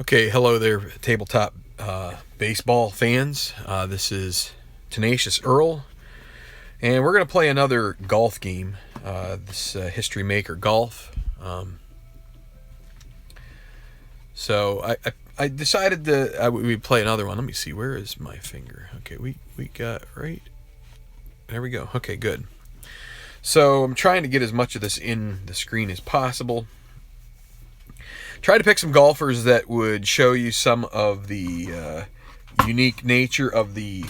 Okay, hello there, tabletop baseball fans. This is Tenacious Earl, and we're going to play another golf game. This History Maker Golf. So I decided that we'd play another one. Let me see. Where is my finger? Okay, we got right. There we go. Okay, good. So I'm trying to get as much of this in the screen as possible. Try to pick some golfers that would show you some of the unique nature of the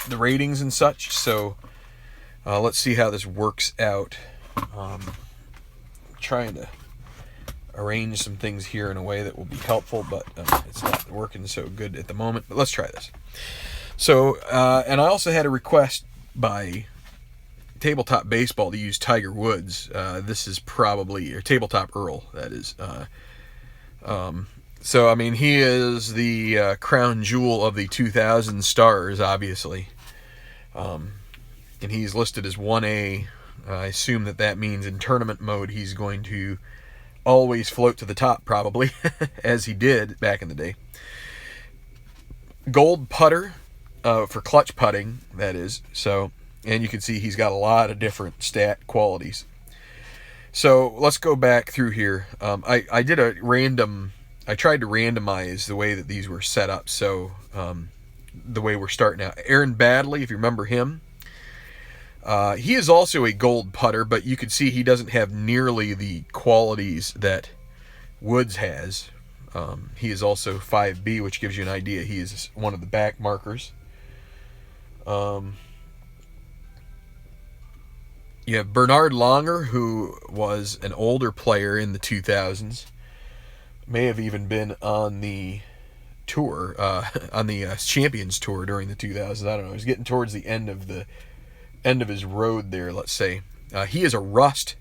ratings and such. So let's see how this works out. Trying to arrange some things here in a way that will be helpful, but it's not working so good at the moment. But let's try this. So, and I also had a request by Tabletop Baseball to use Tiger Woods. This is probably, or Tabletop Earl, that is. So, I mean, he is the crown jewel of the 2000 stars, obviously. And he's listed as 1A. I assume that means in tournament mode he's going to always float to the top, probably, as he did back in the day. Gold putter for clutch putting, that is. So, and you can see he's got a lot of different stat qualities. So let's go back through here. I did a random, I tried to randomize the way that these were set up. So the way we're starting out. Aaron Baddeley, if you remember him. He is also a gold putter, but you can see he doesn't have nearly the qualities that Woods has. He is also 5B, which gives you an idea. He is one of the back markers. You have Bernard Longer, who was an older player in the 2000s. May have even been on the tour, on the Champions Tour during the 2000s. I don't know. He's getting towards the end of his road there, let's say. He is a rust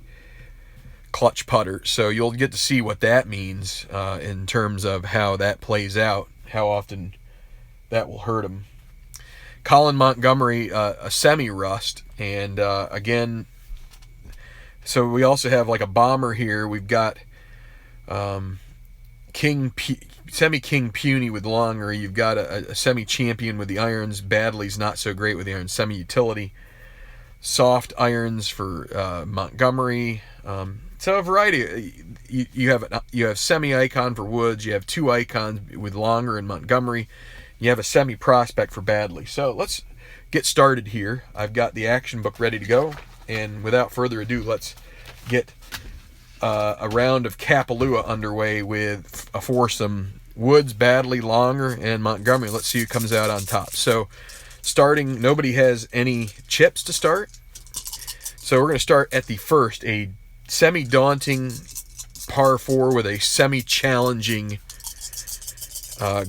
clutch putter, so you'll get to see what that means in terms of how that plays out, how often that will hurt him. Colin Montgomery, a semi-rust, and again, so we also have like a bomber here. We've got semi-king puny with Longer. You've got a semi-champion with the irons. Badley's not so great with the irons. Semi-utility. Soft irons for Montgomery. So a variety. You have semi-icon for Woods. You have two icons with Longer and Montgomery. You have a semi-prospect for Baddeley. So let's get started here. I've got the action book ready to go. And without further ado, let's get a round of Kapalua underway with a foursome. Woods, Baddeley, Longer, and Montgomery. Let's see who comes out on top. So starting, nobody has any chips to start. So we're going to start at the first, a semi-daunting par 4 with a semi-challenging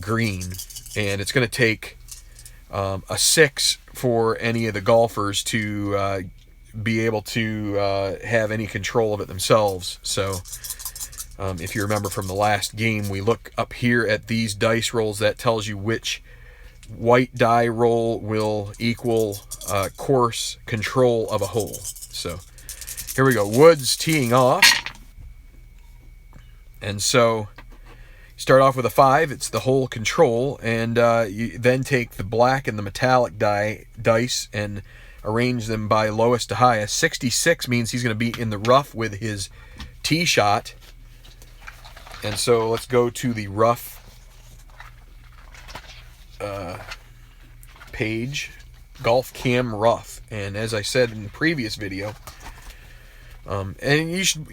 green. And it's going to take a 6 for any of the golfers to be able to have any control of it themselves. So if you remember from the last game, we look up here at these dice rolls. That tells you which white die roll will equal course control of a hole. So here we go. Woods teeing off. And so start off with a 5. It's the hole control. And you then take the black and the metallic dice and arrange them by lowest to highest. 66 means he's going to be in the rough with his tee shot. And so let's go to the rough page, Golf Cam Rough. And as I said in the previous video, and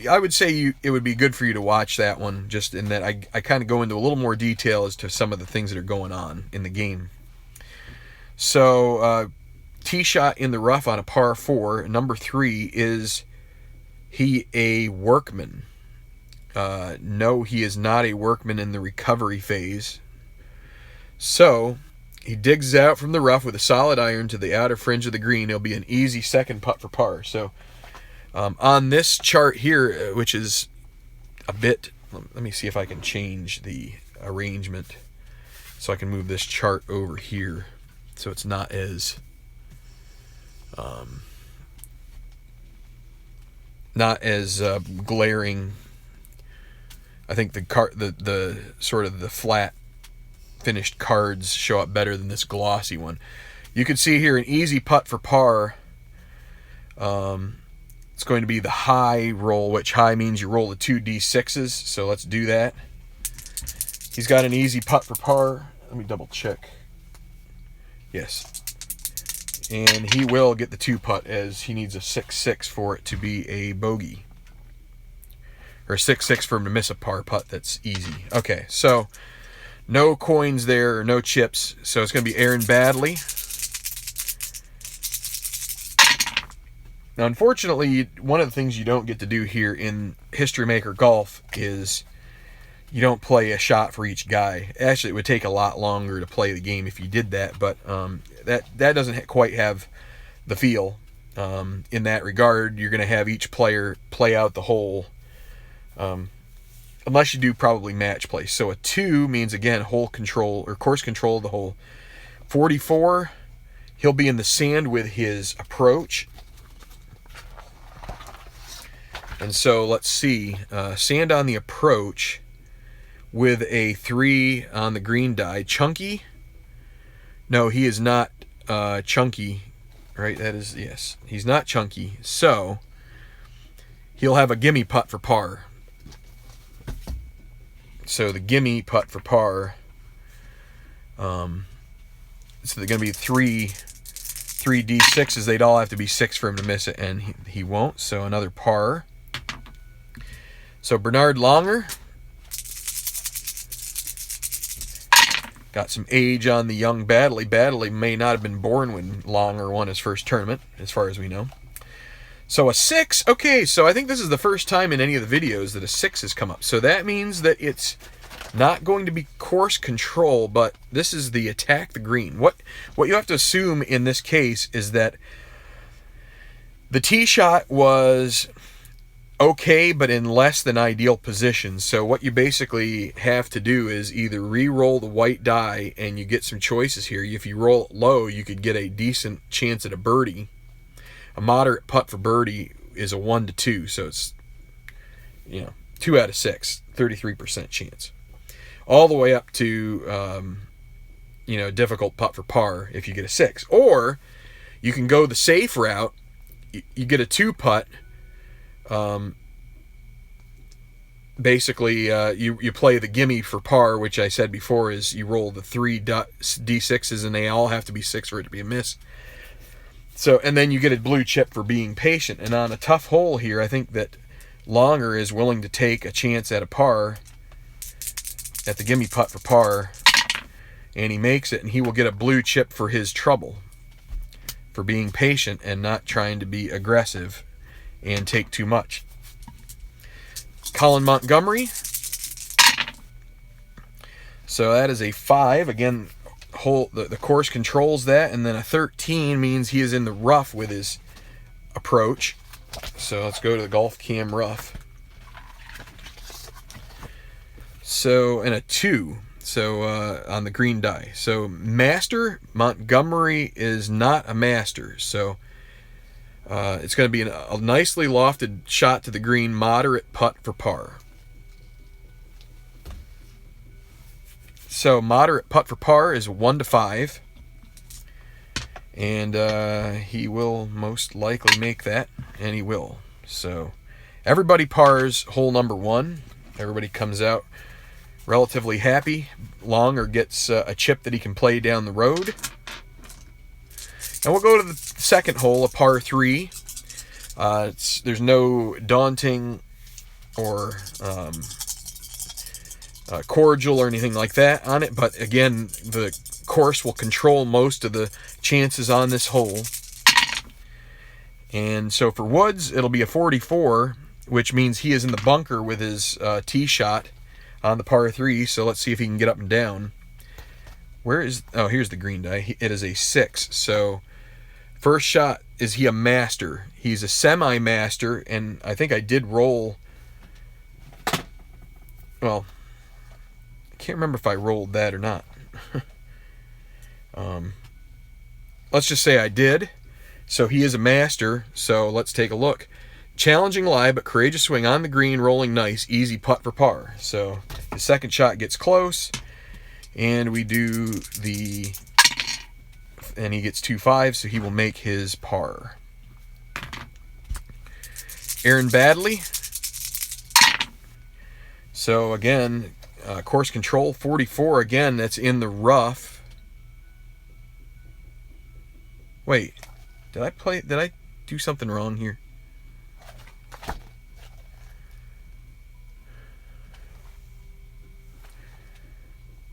I would say it would be good for you to watch that one, just in that I kind of go into a little more detail as to some of the things that are going on in the game. So tee shot in the rough on a par 4. Number 3, is he a workman? No, he is not a workman in the recovery phase. So he digs out from the rough with a solid iron to the outer fringe of the green. It'll be an easy second putt for par. So on this chart here, which is a bit, let me see if I can change the arrangement so I can move this chart over here so it's not as glaring. I think the sort of the flat finished cards show up better than this glossy one. You can see here an easy putt for par. It's going to be the high roll, which high means you roll the 2 D6s. So let's do that. He's got an easy putt for par. Let me double check. Yes. And he will get the 2 putt, as he needs a 6-6 for it to be a bogey. Or a 6-6 for him to miss a par putt that's easy. Okay, so no coins there, or no chips. So it's going to be Aaron Baddeley. Now, unfortunately, one of the things you don't get to do here in History Maker Golf is you don't play a shot for each guy. Actually, it would take a lot longer to play the game if you did that, but that doesn't quite have the feel. In that regard, you're going to have each player play out the hole, unless you do probably match play. So a 2 means, again, hole control or course control of the hole. 44, he'll be in the sand with his approach. And so let's see, sand on the approach with a 3 on the green die. Chunky? No, he is not chunky, right? That is, yes, he's not chunky. So he'll have a gimme putt for par. So the gimme putt for par, so they're going to be 3 D6s. They'd all have to be 6 for him to miss it, and he won't. So another par. So Bernard Longer, got some age on the young Baddeley. Baddeley may not have been born when Longer won his first tournament, as far as we know. So a 6. Okay, so I think this is the first time in any of the videos that a 6 has come up. So that means that it's not going to be course control, but this is the attack the green. What you have to assume in this case is that the tee shot was okay, but in less than ideal position. So what you basically have to do is either re-roll the white die, and you get some choices here. If you roll it low, you could get a decent chance at a birdie. A moderate putt for birdie is a 1 to 2, so it's 2 out of 6, 33% chance. All the way up to difficult putt for par if you get a 6. Or you can go the safe route. You get a 2 putt. Basically, you play the gimme for par, which I said before is you roll the 3 D6s, and they all have to be 6 for it to be a miss. So, and then you get a blue chip for being patient. And on a tough hole here, I think that Longer is willing to take a chance at a par, at the gimme putt for par, and he makes it, and he will get a blue chip for his trouble, for being patient and not trying to be aggressive and take too much. Colin Montgomery. So that is a 5. Again, the course controls that, and then a 13 means he is in the rough with his approach. So let's go to the golf cam rough. So, and a 2. So on the green die. So master, Montgomery is not a master. So it's going to be a nicely lofted shot to the green, moderate putt for par. So moderate putt for par is 1 to 5. And he will most likely make that, and he will. So everybody pars hole number 1. Everybody comes out relatively happy. Longer gets a chip that he can play down the road. And we'll go to the second hole, a par 3. There's no daunting or cordial or anything like that on it, but again, the course will control most of the chances on this hole. And so for Woods, it'll be a 44, which means he is in the bunker with his tee shot on the par 3. So let's see if he can get up and down. Here's the green die. It is a 6. So first shot, is he a master? He's a semi-master, and I think I did roll. Well, I can't remember if I rolled that or not. Let's just say I did. So he is a master. So let's take a look. challenging lie, but courageous swing on the green, rolling nice, easy putt for par. So the second shot gets close, and we do the, and he gets 2-5, so he will make his par. Aaron Badley. So again, course control 44. Again, that's in the rough. Wait, did I do something wrong here?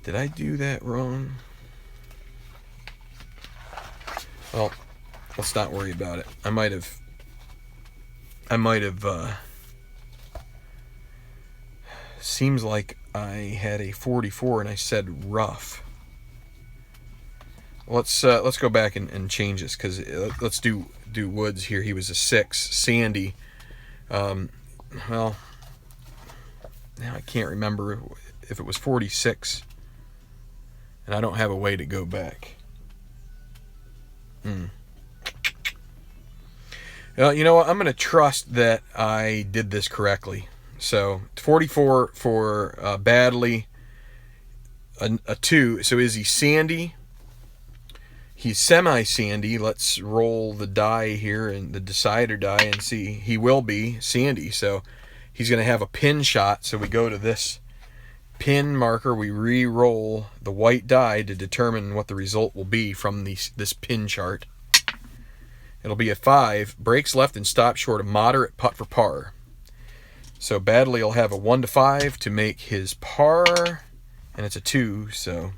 Did I do that wrong? Well, let's not worry about it. I might have seems like I had a 44 and I said rough. Let's go back and change this, because let's do Woods here. He was a 6. Sandy, well, now I can't remember if it was 46, and I don't have a way to go back. You know what? I'm going to trust that I did this correctly. So 44 for Badley, a 2. So is he sandy? He's semi-sandy. Let's roll the die here, and the decider die, and see. He will be sandy, so he's going to have a pin shot. So we go to this pin marker. We re-roll the white die to determine what the result will be from this pin chart. It'll be a 5. Breaks left and stops short, a moderate putt for par. So Badley will have a 1-5 to make his par, and it's a 2, so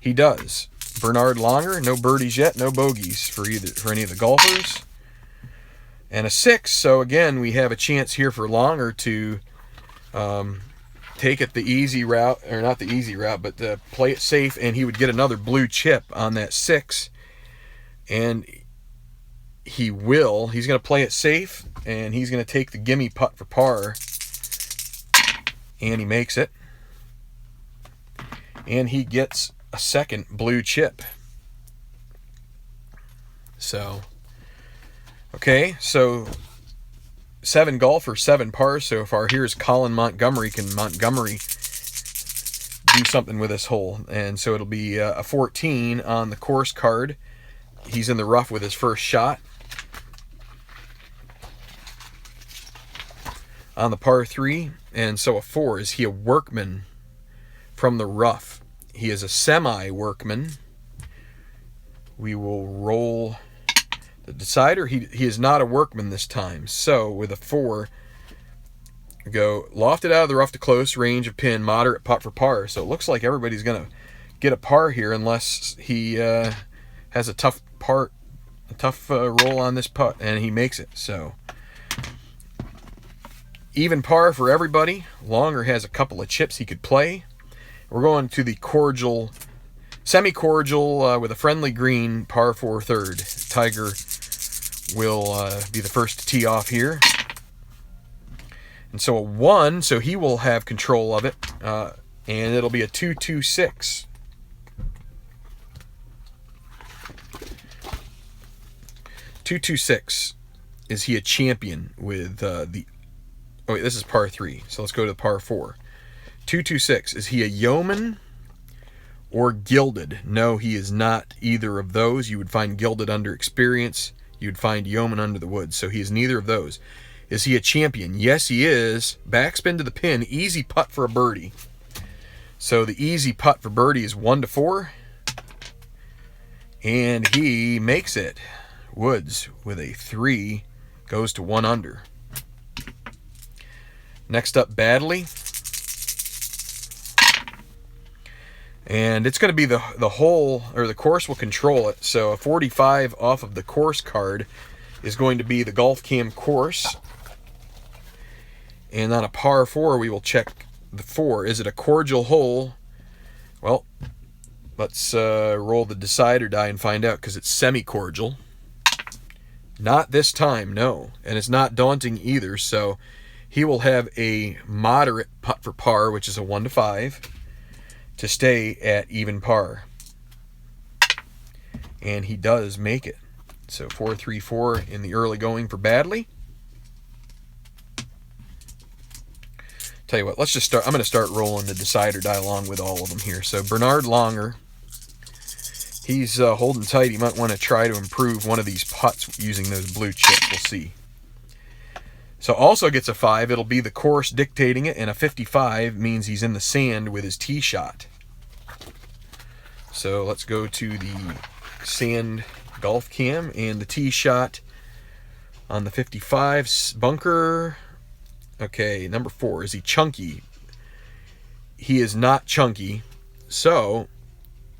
he does. Bernard Longer, no birdies yet, no bogeys for any of the golfers, and a 6. So again, we have a chance here for Longer to take it the easy route, or not the easy route, but play it safe, and he would get another blue chip on that 6, and he will. He's going to play it safe, and he's going to take the gimme putt for par, and he makes it, and he gets a second blue chip. So, okay, so 7 golfers, 7 pars so far. Here's Colin Montgomery. Can Montgomery do something with this hole? And so it'll be a 14 on the course card. He's in the rough with his first shot. On the par 3, and so a 4. Is he a workman from the rough? He is a semi-workman. We will roll the decider. He is not a workman this time. So with a 4, go lofted out of the rough to close, range of pin, moderate putt for par. So it looks like everybody's going to get a par here, unless he has a tough roll on this putt, and he makes it. So even par for everybody. Longer has a couple of chips he could play. We're going to the cordial, semi-cordial with a friendly green, par 4 third. Tiger will be the first to tee off here. And so a 1, so he will have control of it, and it'll be a 2-2-6. Is he a champion with the... Oh, wait, this is par 3, so let's go to the par 4. 2-2-6. Is he a yeoman or gilded? No, he is not either of those. You would find gilded under experience. You would find yeoman under the woods. So he is neither of those. Is he a champion? Yes, he is. Backspin to the pin. Easy putt for a birdie. So the easy putt for birdie is 1-4. And he makes it. Woods with a 3 goes to 1 under. Next up, Badley. And it's going to be the hole, or the course will control it. So a 45 off of the course card is going to be the Golf Cam course. And on a par 4, we will check the 4. Is it a cordial hole? Well, let's roll the decider die and find out, because it's semi-cordial. Not this time, no. And it's not daunting either, so he will have a moderate putt for par, which is a 1-5. To stay at even par. And he does make it. So 4-3-4 in the early going for Badley. Tell you what, let's just start. I'm going to start rolling the decide or die along with all of them here. So Bernard Longer, he's holding tight. He might want to try to improve one of these putts using those blue chips. We'll see. So also gets a 5. It'll be the course dictating it, and a 55 means he's in the sand with his tee shot. So let's go to the sand golf cam, and the tee shot on the 55 bunker. Okay, number 4. Is he chunky? He is not chunky, so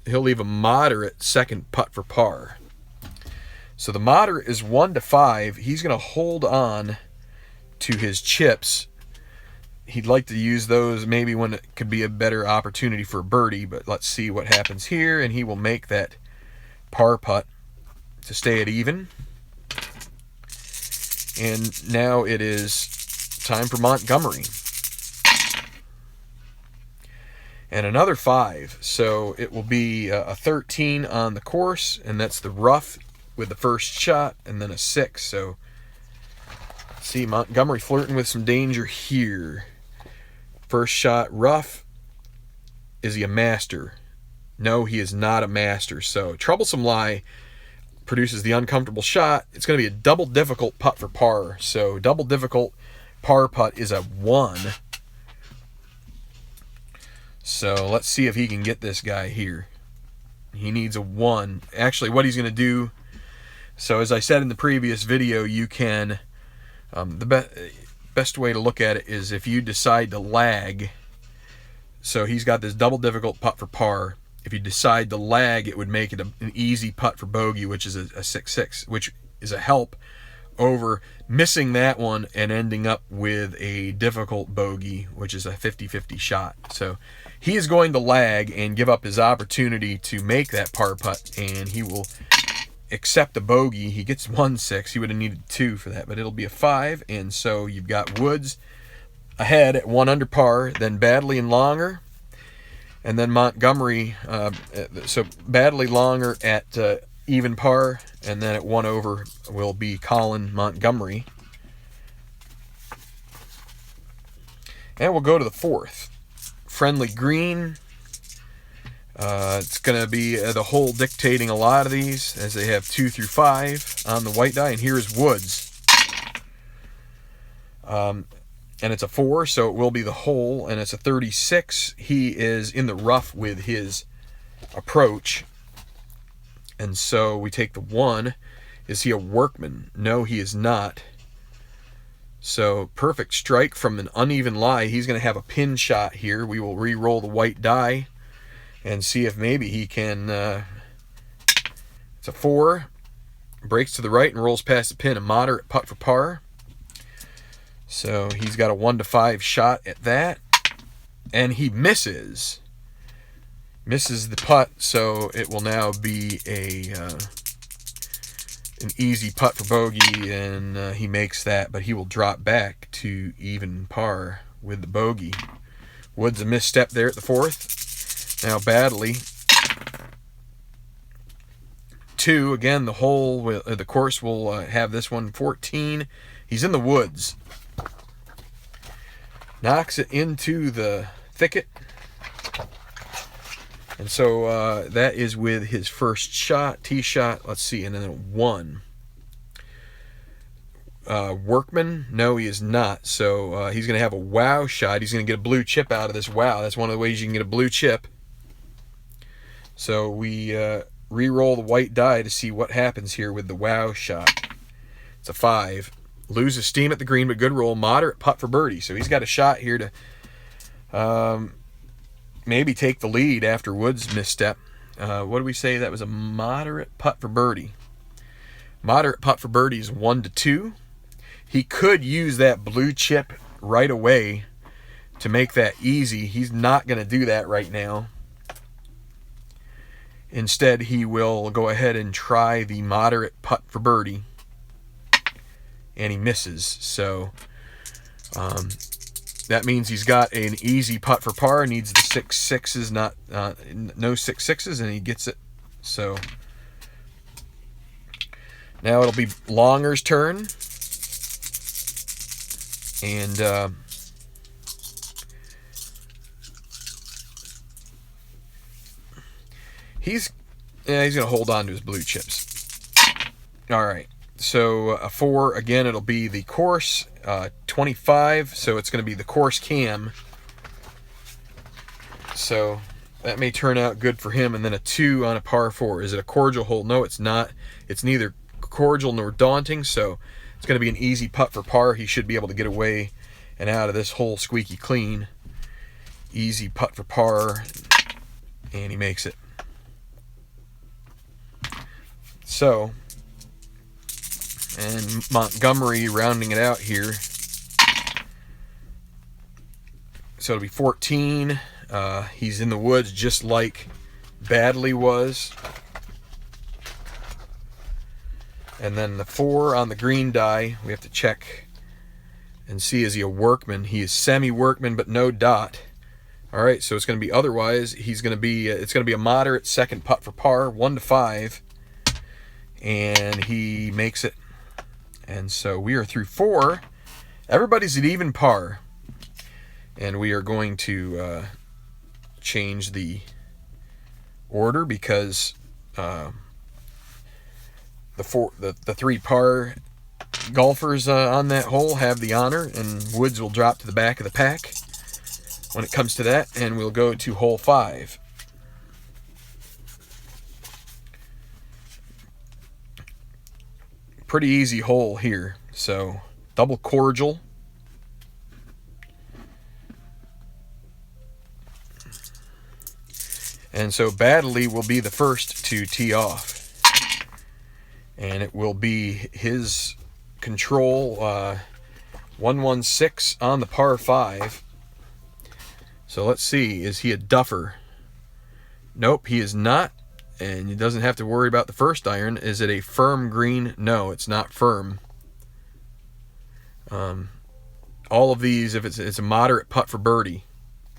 he'll leave a moderate second putt for par. So the moderate is 1 to 5. He's going to hold on to his chips. He'd like to use those maybe when it could be a better opportunity for a birdie, but let's see what happens here, and he will make that par putt to stay at even. And now it is time for Montgomery. And another 5, so it will be a 13 on the course, and that's the rough with the first shot, and then a 6, so see, Montgomery flirting with some danger here. First shot, rough. Is he a master? No, he is not a master. So, troublesome lie produces the uncomfortable shot. It's going to be a double difficult putt for par. So, double difficult par putt is a 1. So, let's see if he can get this guy here. He needs a 1. Actually, what he's going to do, so as I said in the previous video, you can... the best way to look at it is if you decide to lag. So he's got this double difficult putt for par. If you decide to lag, it would make it an easy putt for bogey, which is a 6-6, which is a help over missing that one and ending up with a difficult bogey, which is a 50-50 shot. So he is going to lag and give up his opportunity to make that par putt, and he will accept a bogey. He gets 1-6. He would have needed 2 for that, but it'll be a 5. And so you've got Woods ahead at 1 under par, then Badley and Longer, and then Montgomery. So Badley, Longer at even par, and then at 1 over will be Colin Montgomery. And we'll go to the 4th. Friendly Green. It's going to be the hole dictating a lot of these, as they have 2 through 5 on the white die. And here's Woods. And it's a 4, so it will be the hole. And it's a 36. He is in the rough with his approach. And so we take the 1. Is he a workman? No, he is not. So perfect strike from an uneven lie. He's going to have a pin shot here. We will re-roll the white die and see if maybe he can... it's a 4. Breaks to the right and rolls past the pin. A moderate putt for par. So he's got a 1 to 5 shot at that. And he misses. Misses the putt, so it will now be an easy putt for bogey, and he makes that, but he will drop back to even par with the bogey. Woods a misstep there at the 4th. Now Badley. 2, again, the hole, the course will have this one 14. He's in the woods. Knocks it into the thicket. And so that is with his first shot, tee shot. Let's see, and then a 1. Workman? No, he is not. So he's going to have a wow shot. He's going to get a blue chip out of this wow. That's one of the ways you can get a blue chip. So we re-roll the white die to see what happens here with the wow shot. It's a 5. Loses steam at the green, but good roll. Moderate putt for birdie. So he's got a shot here to maybe take the lead after Woods' misstep. What do we say? That was a moderate putt for birdie. Moderate putt for birdie is 1 to 2. He could use that blue chip right away to make that easy. He's not going to do that right now. Instead, he will go ahead and try the moderate putt for birdie. And he misses. So that means he's got an easy putt for par. Needs the 6 6s, no 6 6s, and he gets it. So now it'll be Longer's turn. And he's going to hold on to his blue chips. All right. So a 4, again, it'll be the course, 25, so it's going to be the course cam. So that may turn out good for him. And then a 2 on a par 4. Is it a cordial hole? No, it's not. It's neither cordial nor daunting, so it's going to be an easy putt for par. He should be able to get away and out of this hole squeaky clean. Easy putt for par, and he makes it. So, and Montgomery rounding it out here. So it'll be 14. He's in the woods just like Badley was. And then the 4 on the green die, we have to check and see, is he a workman? He is semi-workman, but no dot. All right, so it's going to be otherwise. He's going to be, it's going to be a moderate second putt for par, 1 to 5. And he makes it. And so we are through 4. Everybody's at even par. And we are going to change the order because the 3 par golfers on that hole have the honor, and Woods will drop to the back of the pack when it comes to that, and we'll go to hole 5. Pretty easy hole here, so double cordial. And so Badley will be the first to tee off. And it will be his control 116 on the par 5. So let's see, is he a duffer? Nope, he is not. And he doesn't have to worry about the first iron. Is it a firm green? No, it's not firm. All of these, if it's a moderate putt for birdie,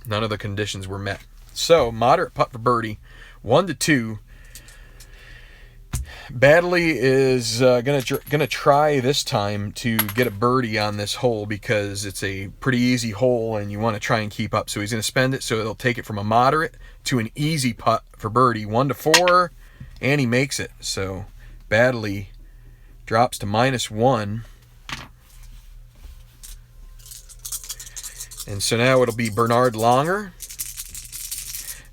none of the conditions were met. So, moderate putt for birdie, 1 to 2. Badley is gonna try this time to get a birdie on this hole because it's a pretty easy hole and you want to try and keep up. So he's gonna spend it, so it'll take it from a moderate to an easy putt for birdie, 1 to 4, and he makes it. So Badley drops to -1, and so now it'll be Bernard Longer.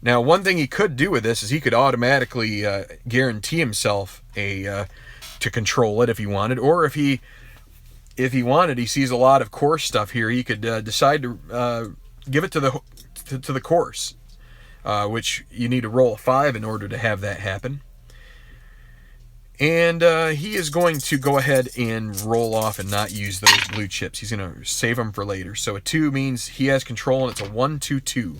Now, one thing he could do with this is he could automatically guarantee himself to control it if he wanted, or if he wanted, he sees a lot of course stuff here, he could decide to give it to the course, which you need to roll a 5 in order to have that happen. And he is going to go ahead and roll off and not use those blue chips. He's going to save them for later. So a 2 means he has control, and it's a 1-2-2.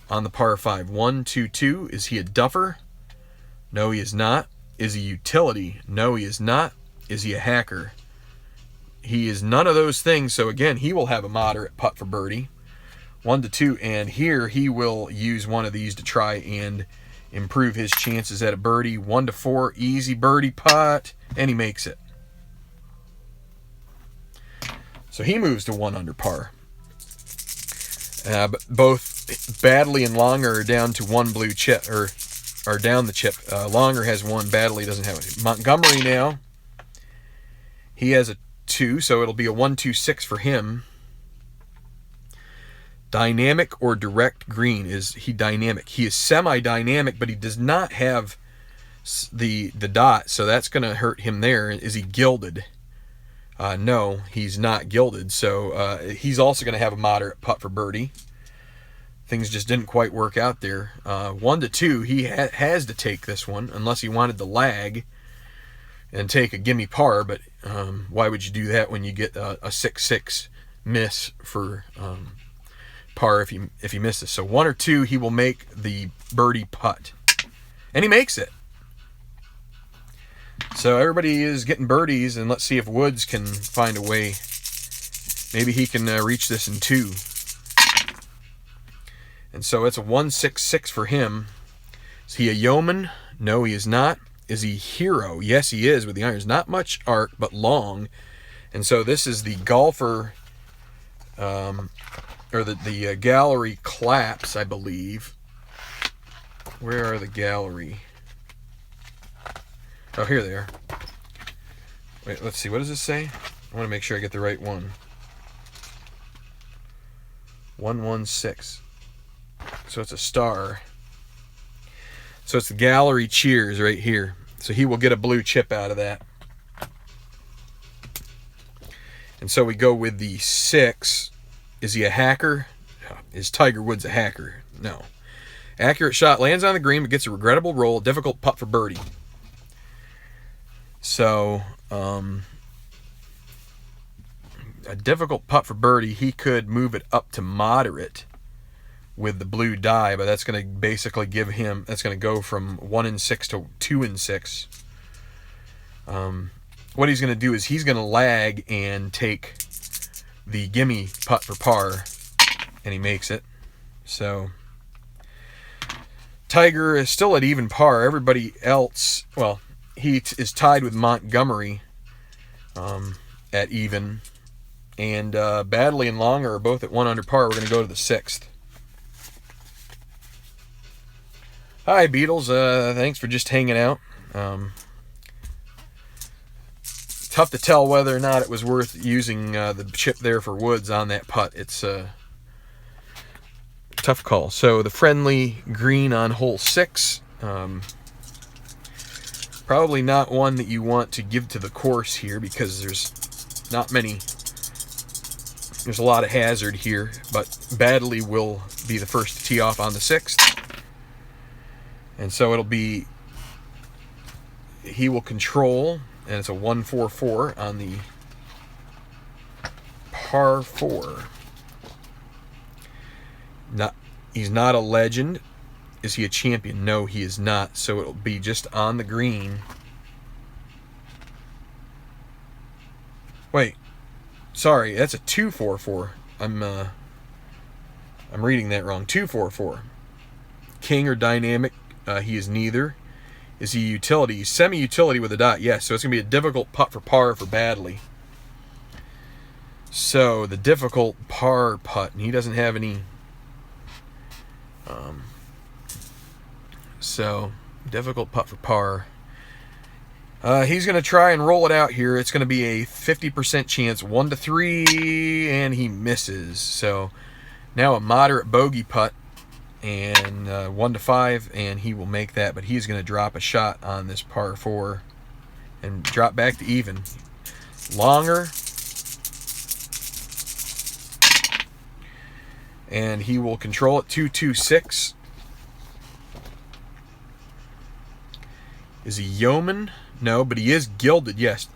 On the par 5, 1-2-2. Is he a duffer? No, he is not. Is he utility? No, he is not. Is he a hacker? He is none of those things. So again, he will have a moderate putt for birdie, 1 to 2. And here he will use one of these to try and improve his chances at a birdie, 1 to 4. Easy birdie putt, and he makes it. So he moves to 1 under par. But both Badley and Longer are down to 1 blue chip, or are down the chip. Longer has 1, Badley doesn't have it. Montgomery now, he has a 2, so it'll be a 1-2-6 for him. Dynamic or direct green? Is he dynamic? He is semi-dynamic, but he does not have the dot, so that's going to hurt him there. Is he gilded? No, he's not gilded, so he's also going to have a moderate putt for birdie. Things just didn't quite work out there. 1 to 2, he has to take this one, unless he wanted the lag and take a gimme par, but why would you do that when you get a 6-6 miss for par if you miss this? So 1 or 2, he will make the birdie putt, and he makes it. So everybody is getting birdies, and let's see if Woods can find a way. Maybe he can reach this in 2. And so it's a 1-6-6 for him. Is he a yeoman? No, he is not. Is he hero? Yes, he is with the irons. Not much arc, but long. And so this is the golfer, or the gallery claps, I believe. Where are the gallery? Oh, here they are. Wait, let's see. What does this say? I want to make sure I get the right one. 116. So it's a star. So it's the gallery cheers right here. So he will get a blue chip out of that. And so we go with the 6. Is he a hacker? Is Tiger Woods a hacker? No. Accurate shot, lands on the green, but gets a regrettable roll. Difficult putt for birdie. So, a difficult putt for birdie. He could move it up to moderate with the blue die, but that's going to basically give him, that's going to go from 1-6 to 2-6. What he's going to do is he's going to lag and take the gimme putt for par, and he makes it. So Tiger is still at even par. Everybody else, well, he is tied with Montgomery at even, and Badley and Longer are both at 1 under par. We're going to go to the 6th. Hi, Beatles. Thanks for just hanging out. Tough to tell whether or not it was worth using the chip there for Woods on that putt. It's a tough call. So the friendly green on hole 6. Probably not one that you want to give to the course here because there's not many. There's a lot of hazard here, but Badley will be the first to tee off on the 6th. And so it'll be, he will control, and it's a 1-4-4 on the par 4. He's not a legend. Is he a champion? No, he is not. So it'll be just on the green. Wait. Sorry, that's a 2-4-4. I'm reading that wrong. 2-4-4. King or dynamic? He is neither. Is he utility? Semi-utility with a dot. Yes, so it's going to be a difficult putt for par for Badley. So the difficult par putt, and he doesn't have any. So difficult putt for par. He's going to try and roll it out here. It's going to be a 50% chance, 1-3, and he misses. So now a moderate bogey putt, and 1-5, and he will make that. But he's going to drop a shot on this par 4 and drop back to even. Longer, and he will control it 2-2-6. Is he yeoman? No, but he is gilded, yes.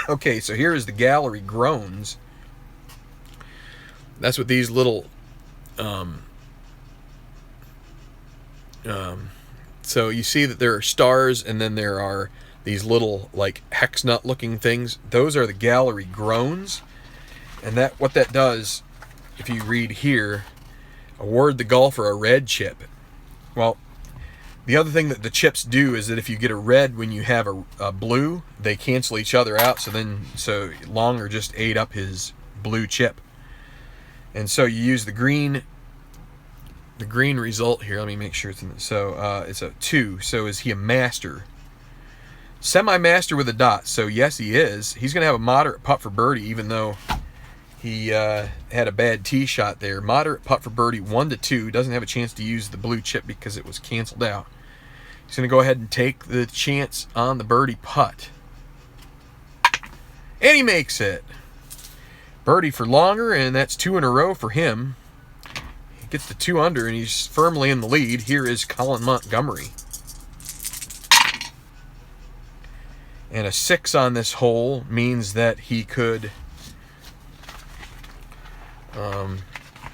Okay, so here is the gallery groans. That's what these little so you see that there are stars, and then there are these little like hex nut looking things. Those are the gallery groans, and that what that does, if you read here, award the golfer a red chip. Well, the other thing that the chips do is that if you get a red when you have a blue, they cancel each other out. So Longer just ate up his blue chip, and so you use the green. The green result here. Let me make sure it's in. So it's a 2. So is he a master? Semi-master with a dot. So yes, he is. He's going to have a moderate putt for birdie, even though he had a bad tee shot there. Moderate putt for birdie, 1-2. Doesn't have a chance to use the blue chip because it was canceled out. He's going to go ahead and take the chance on the birdie putt. And he makes it. Birdie for Longer, and that's 2 in a row for him. He gets the 2 under, and he's firmly in the lead. Here is Colin Montgomery. And a 6 on this hole means that he could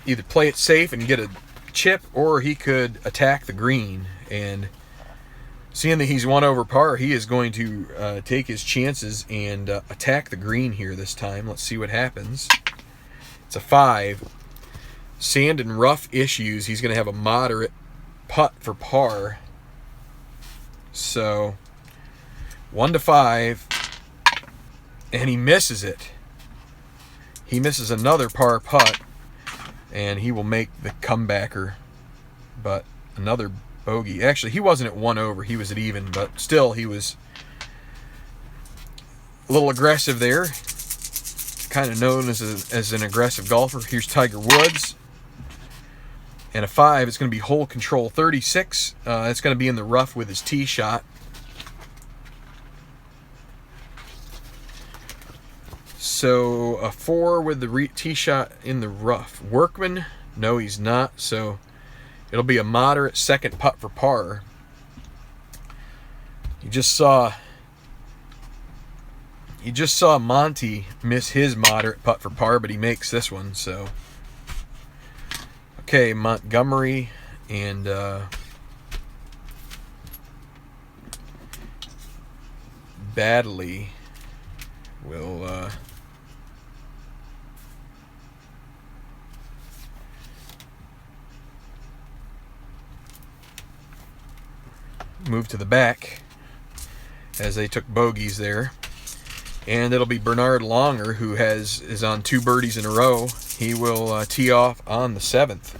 either play it safe and get a chip, or he could attack the green. And seeing that he's 1 over par, he is going to take his chances and attack the green here this time. Let's see what happens. It's a 5. Sand and rough issues. He's going to have a moderate putt for par. So 1-5, and he misses it. He misses another par putt, and he will make the comebacker. But another bogey. Actually, he wasn't at 1 over. He was at even, but still, he was a little aggressive there. Kind of known as an aggressive golfer. Here's Tiger Woods. And a 5. It's going to be hole control 36. It's going to be in the rough with his tee shot. So a 4 with the tee shot in the rough. Workman? No, he's not. So it'll be a moderate second putt for par. You just saw Monty miss his moderate putt for par, but he makes this one. So okay, Montgomery and Badley will move to the back as they took bogeys there. And it'll be Bernard Longer, who is on 2 birdies in a row. He will tee off on the 7th.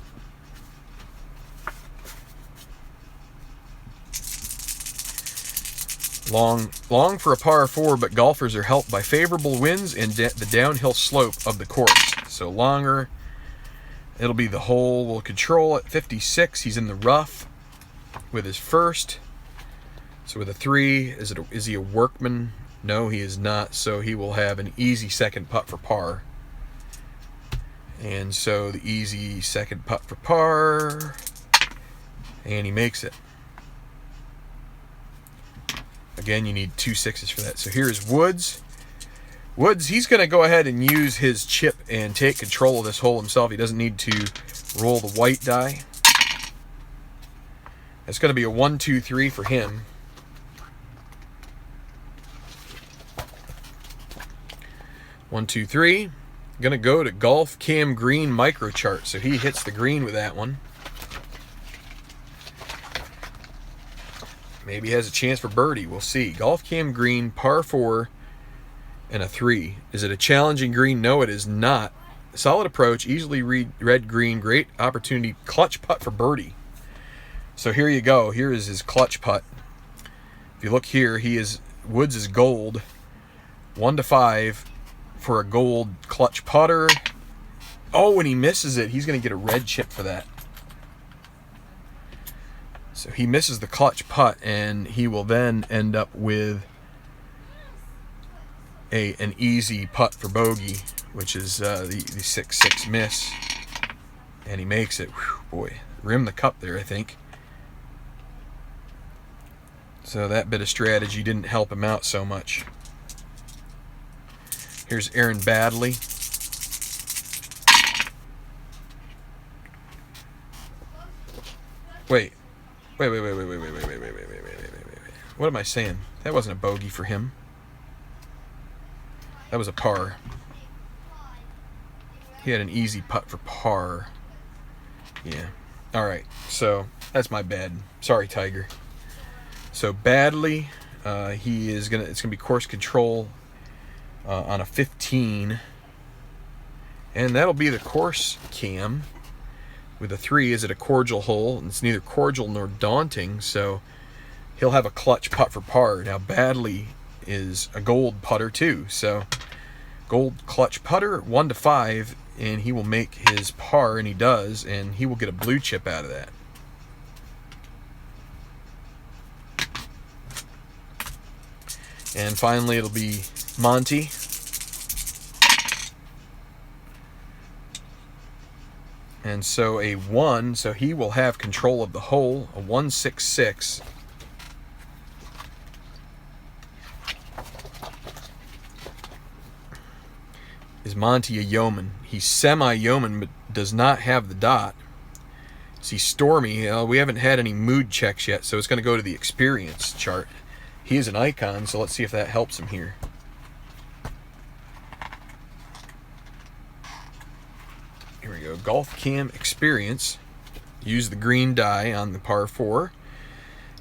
Long for a par 4, but golfers are helped by favorable winds and the downhill slope of the course. So Longer, it'll be the hole will control at 56. He's in the rough with his first. So with a 3, is he a workman? No, he is not. So he will have an easy second putt for par. And so the easy second putt for par, and he makes it. Again, you need 2 6s for that. So here's Woods. Woods, he's going to go ahead and use his chip and take control of this hole himself. He doesn't need to roll the white die. It's going to be a 1 2 3 for him. 1 2 3. Going to go to Golf Cam Green microchart. So he hits the green with that one. Maybe he has a chance for birdie. We'll see. Golf Cam Green, par 4, and a 3. Is it a challenging green? No, it is not. Solid approach, easily read green, great opportunity, clutch putt for birdie. So here you go. Here is his clutch putt. If you look here, Woods is gold, 1 to 5 for a gold clutch putter. Oh, when he misses it, he's going to get a red chip for that. So he misses the clutch putt, and he will then end up with an easy putt for bogey, which is the 6-6 miss, and he makes it. Whew, boy, rim the cup there, I think. So that bit of strategy didn't help him out so much. Here's Aaron Badley. Wait. What am I saying? That wasn't a bogey for him. That was a par. He had an easy putt for par. Yeah. All right. So that's my bad. Sorry, Tiger. So Badley, it's gonna be course control on a 15, and that'll be the course cam. With a 3, is it a cordial hole? And it's neither cordial nor daunting, so he'll have a clutch putt for par. Now, Badley is a gold putter, too. So, gold clutch putter, 1 to 5, and he will make his par, and he does, and he will get a blue chip out of that. And finally, it'll be Monty. And so a 1, so he will have control of the hole, a 1-6-6. Is Monty a yeoman? He's semi-yeoman, but does not have the dot. Is he stormy? We haven't had any mood checks yet, so it's going to go to the experience chart. He is an icon, so let's see if that helps him here. Here we go. Golf Cam Experience. Use the green die on the par 4.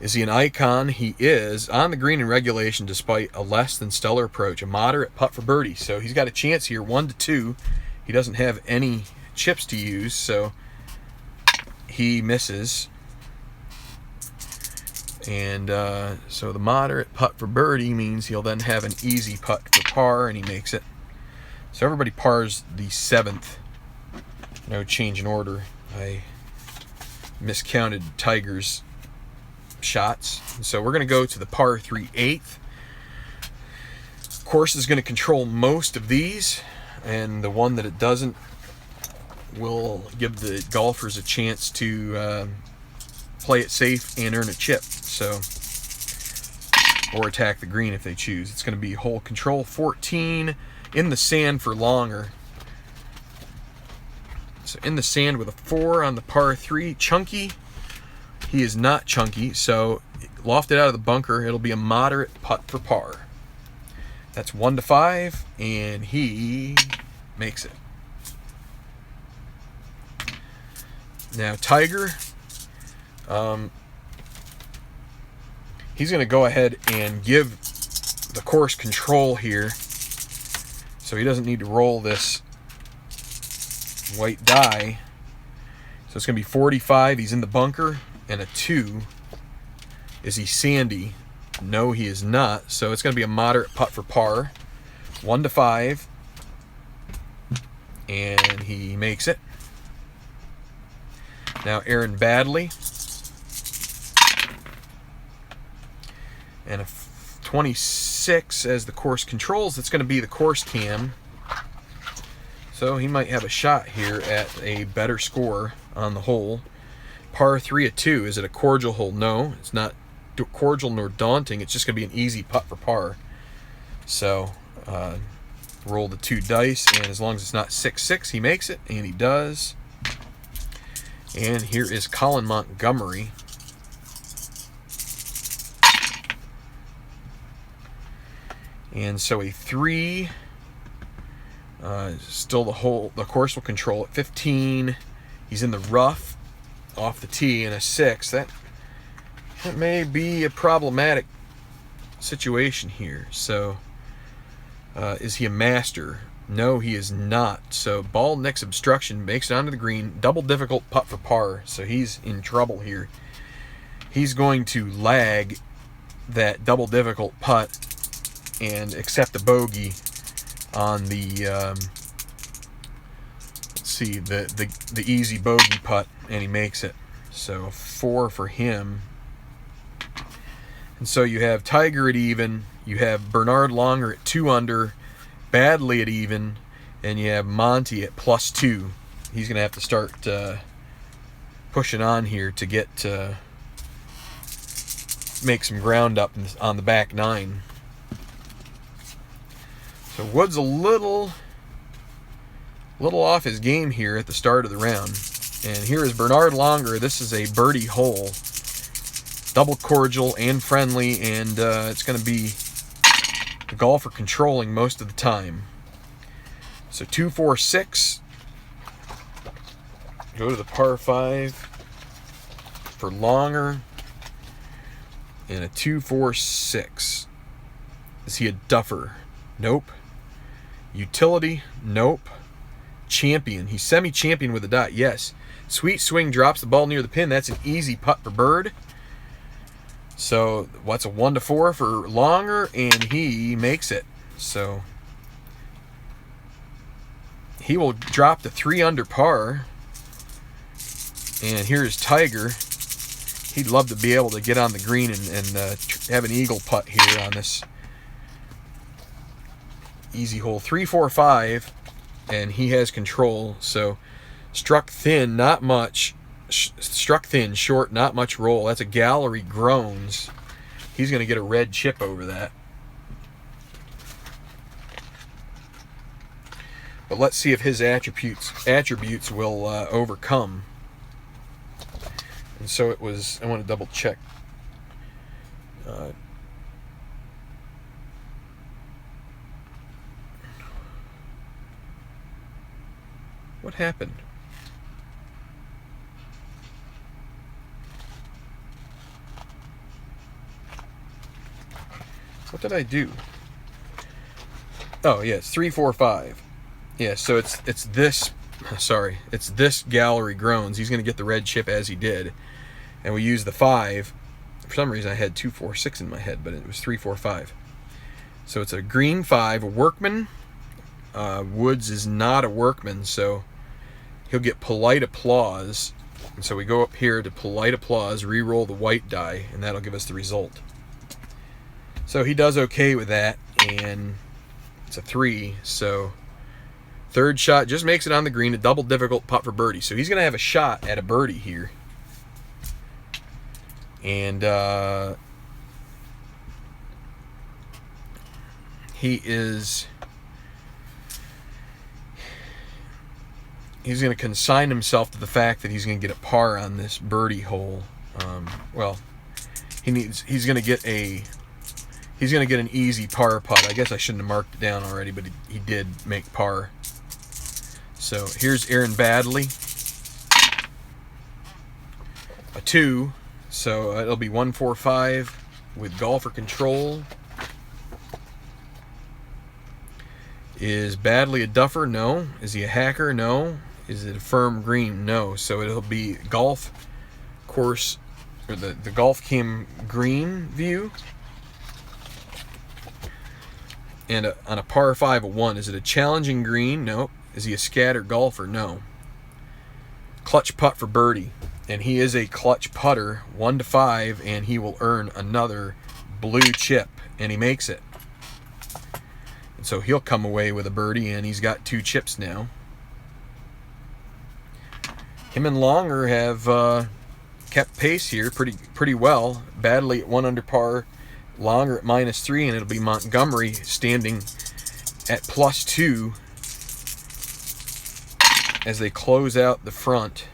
Is he an icon? He is. On the green in regulation, despite a less than stellar approach. A moderate putt for birdie. So he's got a chance here, 1 to 2. He doesn't have any chips to use, so he misses. And so the moderate putt for birdie means he'll then have an easy putt for par, and he makes it. So everybody pars the 7th. No change in order. I miscounted Tiger's shots. So we're going to go to the par 3 8th. Course is going to control most of these, and the one that it doesn't will give the golfers a chance to play it safe and earn a chip. So, or attack the green if they choose. It's going to be hole control 14 in the sand for longer. So in the sand with a 4 on the par 3. Chunky, he is not chunky, so lofted out of the bunker, it'll be a moderate putt for par. That's 1 to 5, and he makes it. Now Tiger, he's going to go ahead and give the course control here, so he doesn't need to roll this white die. So it's going to be 45. He's in the bunker, and a 2. Is he sandy? No, he is not. So it's going to be a moderate putt for par. 1 to 5, and he makes it. Now Aaron Badley, and a 26 as the course controls. It's going to be the course cam. So he might have a shot here at a better score on the hole. Par 3 at 2. Is it a cordial hole? No, it's not cordial nor daunting. It's just going to be an easy putt for par. So roll the 2 dice, and as long as it's not 6-6, he makes it, and he does. And here is Colin Montgomery. And so a 3. Still the course will control at 15. He's in the rough off the tee, and a 6. That may be a problematic situation here. So is he a master? No, he is not. So ball next obstruction, makes it onto the green. Double difficult putt for par. So he's in trouble here. He's going to lag that double difficult putt and accept a bogey on the let's see, the easy bogey putt, and he makes it. So a 4 for him. And so you have Tiger at even, you have Bernard Longer at 2 under, Badley at even, and you have Monty at +2. He's going to have to start pushing on here to get make some ground up on the back 9. So Wood's a little off his game here at the start of the round. And here is Bernard Longer. This is a birdie hole. Double cordial and friendly, and it's going to be the golfer controlling most of the time. So 2, 4, 6. Go to the par 5 for Longer. And a 2, 4, 6. Is he a duffer? Nope. Utility? Nope. Champion. He's semi-champion with a dot. Yes. Sweet swing, drops the ball near the pin. That's an easy putt for bird. So what's a 1 to 4 for Longer, and he makes it. So he will drop to 3 under par. And here's Tiger. He'd love to be able to get on the green and have an eagle putt here on this easy hole. 3, 4, 5, and he has control. So struck thin, not much. Struck thin, short, not much roll. That's a gallery groans. He's going to get a red chip over that. But let's see if his attributes will overcome. And so it was, I want to double check. What happened? What did I do? Oh, yeah, it's 3, 4, 5. Yeah, so it's this, sorry, it's this gallery groans. He's going to get the red chip as he did. And we use the 5 For some reason I had 2, 4, 6 in my head, but it was 3, 4, 5. So it's a green 5, a workman. Woods is not a workman, so he'll get polite applause. And so we go up here to polite applause, re-roll the white die, and that'll give us the result. So he does okay with that, and it's a 3. So third shot just makes it on the green, a double difficult putt for birdie. So he's going to have a shot at a birdie here. And he's going to consign himself to the fact that he's going to get a par on this birdie hole. Well, he's going to get an easy par putt. I guess I shouldn't have marked it down already, but he did make par. So here's Aaron Badley, a 2. So it'll be 1, 4, 5 with golfer control. Is Badley a duffer? No. Is he a hacker? No. Is it a firm green? No. So it'll be golf course, or the golf cam green view. And on a par 5, a 1. Is it a challenging green? No. Is he a scatter golfer? No. Clutch putt for birdie. And he is a clutch putter, 1 to 5, and he will earn another blue chip. And he makes it. And so he'll come away with a birdie, and he's got 2 chips now. Him and Longer have kept pace here pretty well. Badly at 1 under par, Longer at -3, and it'll be Montgomery standing at +2 as they close out the front.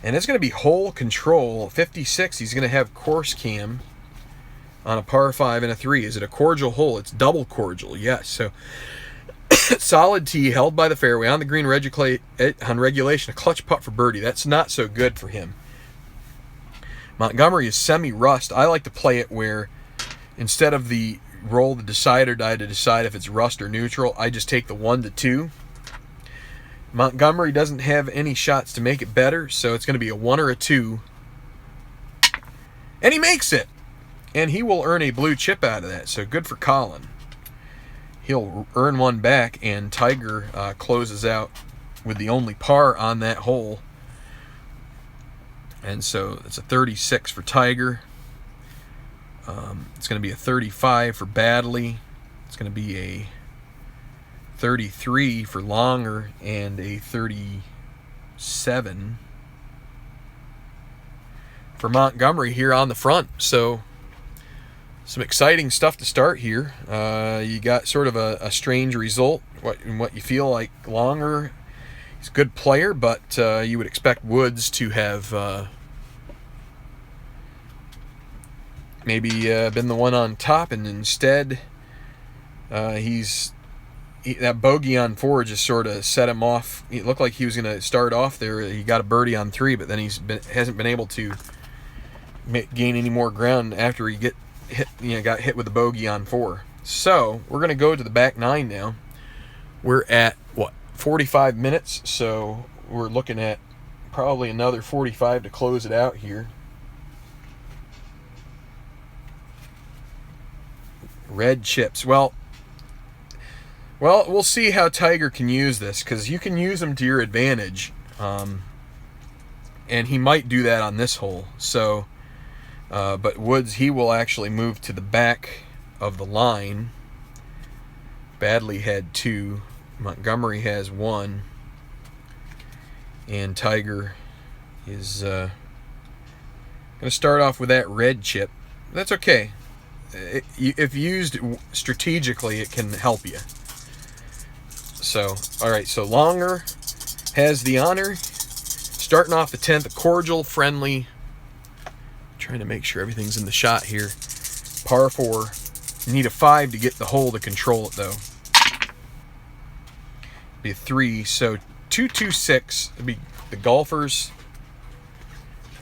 And it's going to be hole control. 56, he's going to have course cam on a par 5 and a 3. Is it a cordial hole? It's double cordial, yes. So solid tee held by the fairway on the green on regulation, a clutch putt for birdie. That's not so good for him. Montgomery is semi-rust. I like to play it where instead of the roll the decider die to decide if it's rust or neutral, I just take the 1 to 2. Montgomery doesn't have any shots to make it better, so it's going to be a 1 or a 2. And he makes it! And he will earn a blue chip out of that, so good for Colin. He'll earn 1 back, and Tiger closes out with the only par on that hole. And so it's a 36 for Tiger. It's going to be a 35 for Badley. It's going to be a 33 for Longer, and a 37 for Montgomery here on the front. So some exciting stuff to start here. You got sort of a strange result. What you feel like Longer, he's a good player, but you would expect Woods to have maybe been the one on top, and instead that bogey on 4 just sort of set him off. It looked like he was going to start off there. He got a birdie on 3, but then hasn't been able to gain any more ground after he got hit with the bogey on 4. So we're going to go to the back 9 now. We're at 45 minutes, so we're looking at probably another 45 to close it out here. Red chips. Well, we'll see how Tiger can use this, because you can use them to your advantage, and he might do that on this hole. So, but Woods, he will actually move to the back of the line. Badley had 2, Montgomery has 1, and Tiger is going to start off with that red chip. That's okay. If used strategically, it can help you. So, all right, so Longer has the honor. Starting off the 10th, a cordial, friendly. Trying to make sure everything's in the shot here. Par 4. You need a 5 to get the hole to control it, though. Be a 3, so 226 would be the golfer's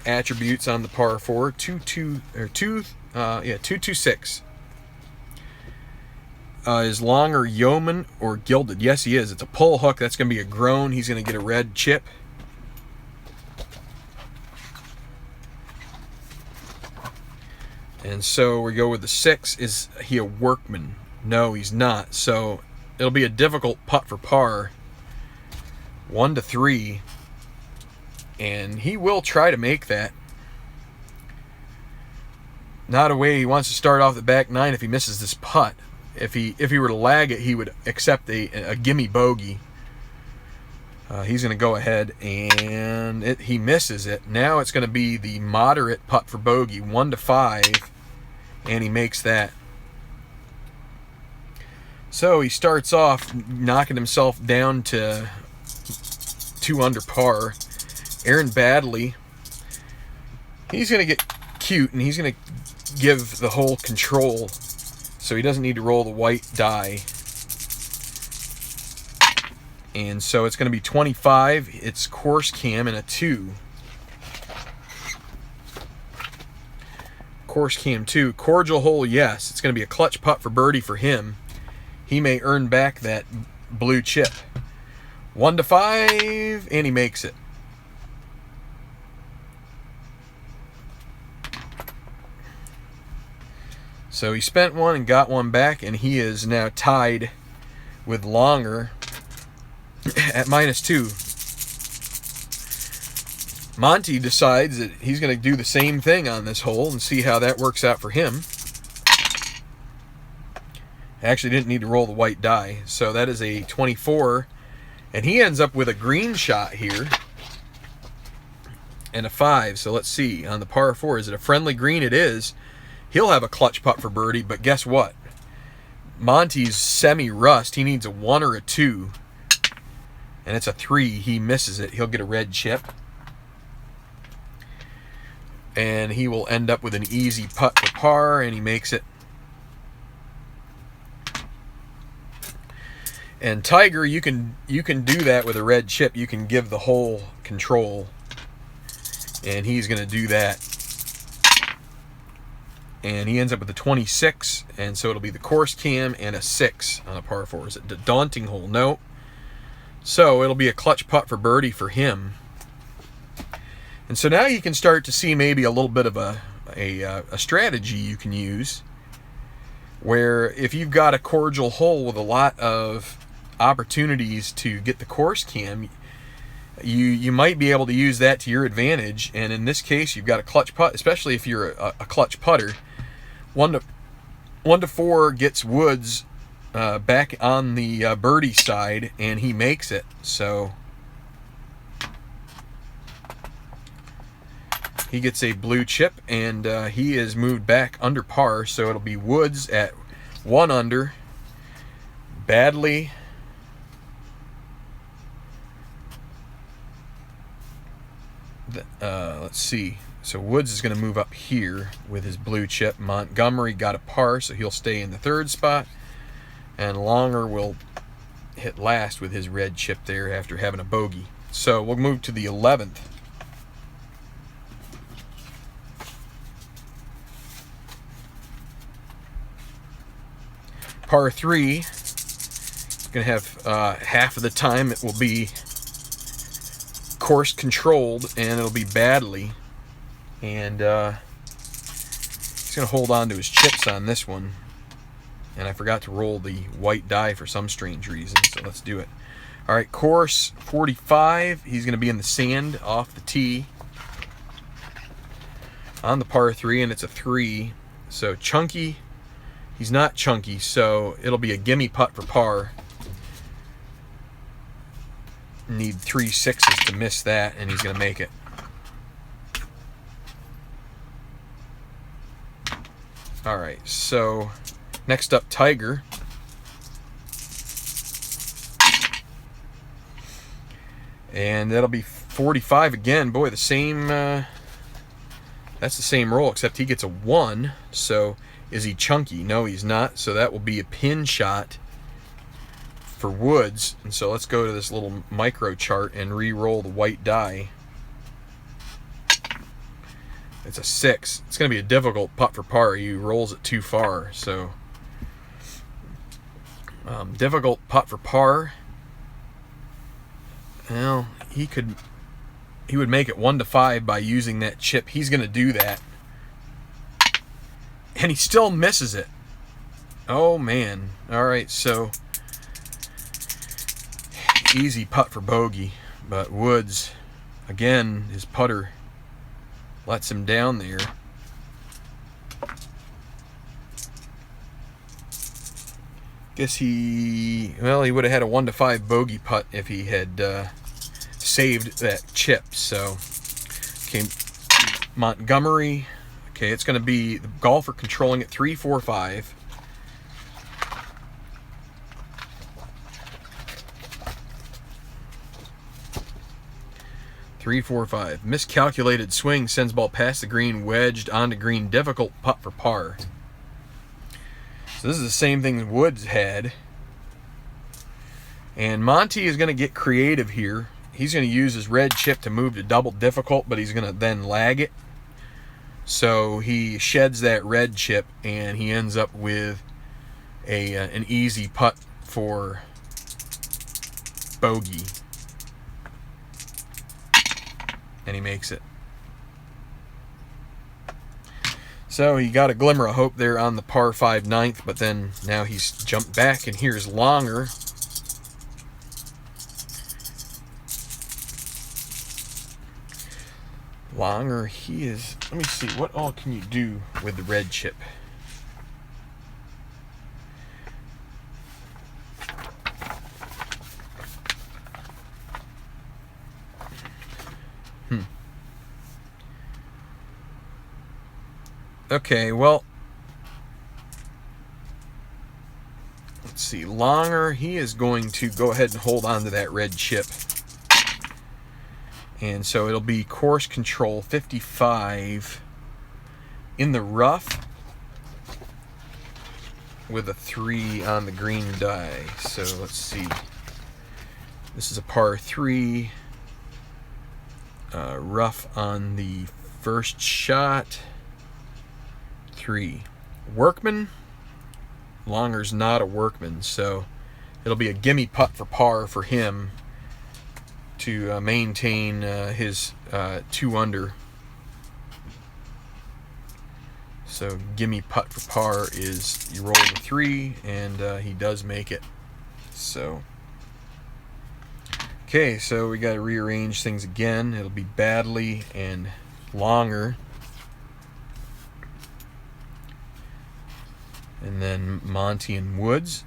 attributes on the par 4. 226. Is Longer yeoman or gilded? Yes, he is. It's a pull hook. That's going to be a groan. He's going to get a red chip. And so we go with the 6. Is he a workman? No, he's not. So it'll be a difficult putt for par. 1 to 3. And he will try to make that. Not a way he wants to start off the back 9 if he misses this putt. If he were to lag it, he would accept a gimme bogey. He's going to go ahead, and he misses it. Now it's going to be the moderate putt for bogey, 1 to 5, and he makes that. So he starts off knocking himself down to 2 under par. Aaron Baddeley, he's going to get cute, and he's going to give the hole control, so he doesn't need to roll the white die. And so it's going to be 25. It's course cam and a 2. Course cam 2. Cordial hole, yes. It's going to be a clutch putt for birdie for him. He may earn back that blue chip. 1 to 5, and he makes it. So he spent 1 and got 1 back, and he is now tied with Longer at -2. Monty decides that he's going to do the same thing on this hole and see how that works out for him. Actually didn't need to roll the white die, so that is a 24, and he ends up with a green shot here and a 5. So let's see, on the par 4, is it a friendly green? It is. He'll have a clutch putt for birdie, but guess what? Monty's semi-rust. He needs a 1 or a 2. And it's a 3. He misses it. He'll get a red chip. And he will end up with an easy putt for par, and he makes it. And Tiger, you can do that with a red chip. You can give the hole control. And he's going to do that. And he ends up with a 26, and so it'll be the course cam and a 6 on a par 4. Is it a daunting hole? No. So it'll be a clutch putt for birdie for him. And so now you can start to see maybe a little bit of a strategy you can use, where if you've got a cordial hole with a lot of opportunities to get the course cam, you might be able to use that to your advantage. And in this case, you've got a clutch putt, especially if you're a clutch putter. 1 to 4 gets Woods back on the birdie side, and he makes it. So he gets a blue chip, and he is moved back under par. So it'll be Woods at 1 under, Baddeley let's see. So Woods is going to move up here with his blue chip. Montgomery got a par, so he'll stay in the 3rd spot. And Longer will hit last with his red chip there after having a bogey. So we'll move to the 11th. Par 3. Going to have half of the time it will be course controlled, and it'll be Baddeley. And he's going to hold on to his chips on this one. And I forgot to roll the white die for some strange reason, so let's do it. All right, course 45. He's going to be in the sand off the tee on the par 3, and it's a 3. So chunky. He's not chunky, so it'll be a gimme putt for par. Need 3 6s to miss that, and he's going to make it. All right, so next up, Tiger. And that'll be 45 again. Boy, the same. That's the same roll, except he gets a 1. So is he chunky? No, he's not. So that will be a pin shot for Woods. And so let's go to this little micro chart and re-roll the white die. It's a 6. It's going to be a difficult putt for par. He rolls it too far. So difficult putt for par. Well, he would make it 1 to 5 by using that chip. He's going to do that. And he still misses it. Oh, man. All right, so easy putt for bogey. But Woods, again, his putter lets him down there. Guess he would have had a 1-5 bogey putt if he had saved that chip. So, okay, Montgomery. Okay, it's going to be the golfer controlling it 3, 4, 5. Three, 4, 5. Miscalculated swing sends ball past the green, wedged onto green. Difficult putt for par. So this is the same thing Woods had. And Monty is going to get creative here. He's going to use his red chip to move to double difficult, but he's going to then lag it. So he sheds that red chip, and he ends up with an easy putt for bogey. And he makes it. So he got a glimmer of hope there on the par 5 9th, but then now he's jumped back, and here's Longer. Longer, he is, let me see, what all can you do with the red chip? Okay, well, let's see. Longer, he is going to go ahead and hold on to that red chip. And so it'll be course control 55 in the rough with a 3 on the green die. So let's see. This is a par 3. Rough on the first shot. 3. Workman. Longer's not a workman, so it'll be a gimme putt for par for him to maintain his 2 under. So gimme putt for par is you roll the 3, and he does make it. So okay, so we got to rearrange things again. It'll be Badley and Longer. And then Monty and Woods.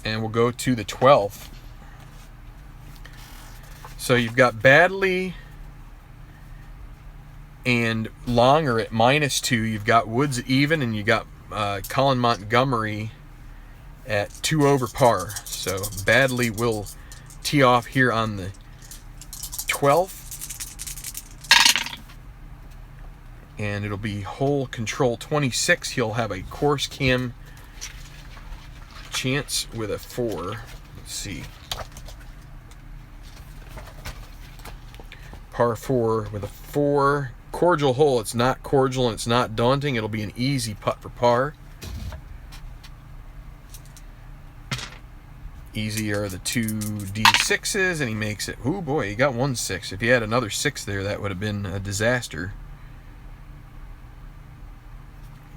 And we'll go to the 12th. So you've got Badley and Longer at -2. You've got Woods at even, and you got Colin Montgomery at 2 over par. So Badley will tee off here on the 12th. And it'll be hole control 26. He'll have a course cam chance with a 4. Let's see. Par 4 with a 4. Cordial hole. It's not cordial and it's not daunting. It'll be an easy putt for par. Easy are the 2 D6s, and he makes it. Oh boy, he got 1 6. If he had another 6 there, that would have been a disaster.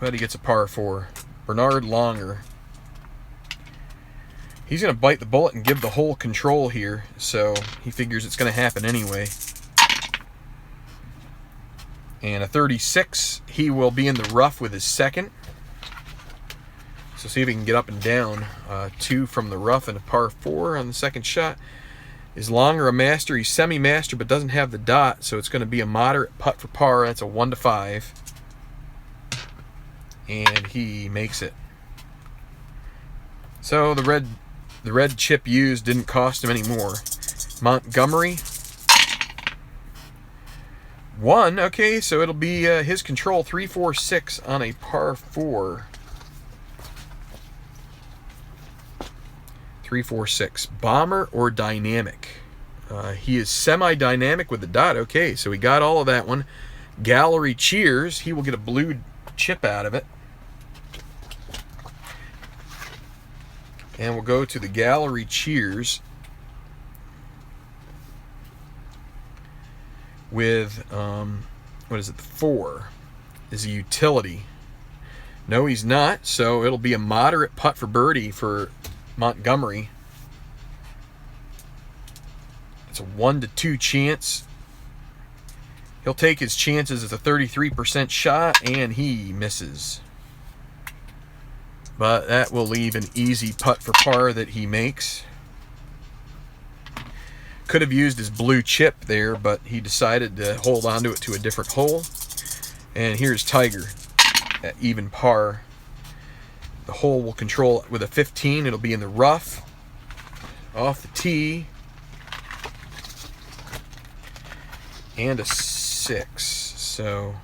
But he gets a par 4. Bernard Longer. He's going to bite the bullet and give the hole control here, so he figures it's going to happen anyway. And a 36. He will be in the rough with his second. So see if he can get up and down. 2 from the rough and a par 4 on the second shot. Is Longer a master? He's semi-master but doesn't have the dot, so it's going to be a moderate putt for par. That's a 1-5. And he makes it. So the red chip used didn't cost him any more. Montgomery 1. Okay, so it'll be his control 3, 4, 6 on a par 4. 3, 4, 6. Bomber or dynamic? He is semi-dynamic with the dot. Okay, so we got all of that one. Gallery cheers. He will get a blue chip out of it. And we'll go to the gallery cheers with, what is it, the 4 is a utility. No, he's not. So it'll be a moderate putt for birdie for Montgomery. It's a 1 to 2 chance. He'll take his chances. It's a 33% shot, and he misses. But that will leave an easy putt for par that he makes. Could have used his blue chip there, but he decided to hold on to it to a different hole. And here's Tiger at even par. The hole will control with a 15. It'll be in the rough, off the tee, and a 6. So,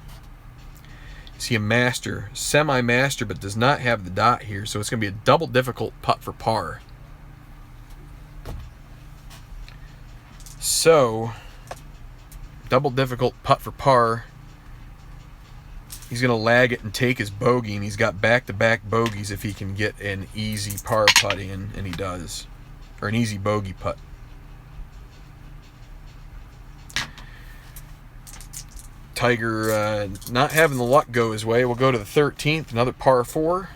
is he a master? Semi-master, but does not have the dot here. So it's going to be a double difficult putt for par. So, double difficult putt for par. He's going to lag it and take his bogey, and he's got back-to-back bogeys if he can get an easy par putt in, and he does. Or an easy bogey putt. Tiger not having the luck go his way. We'll go to the 13th, another par 4.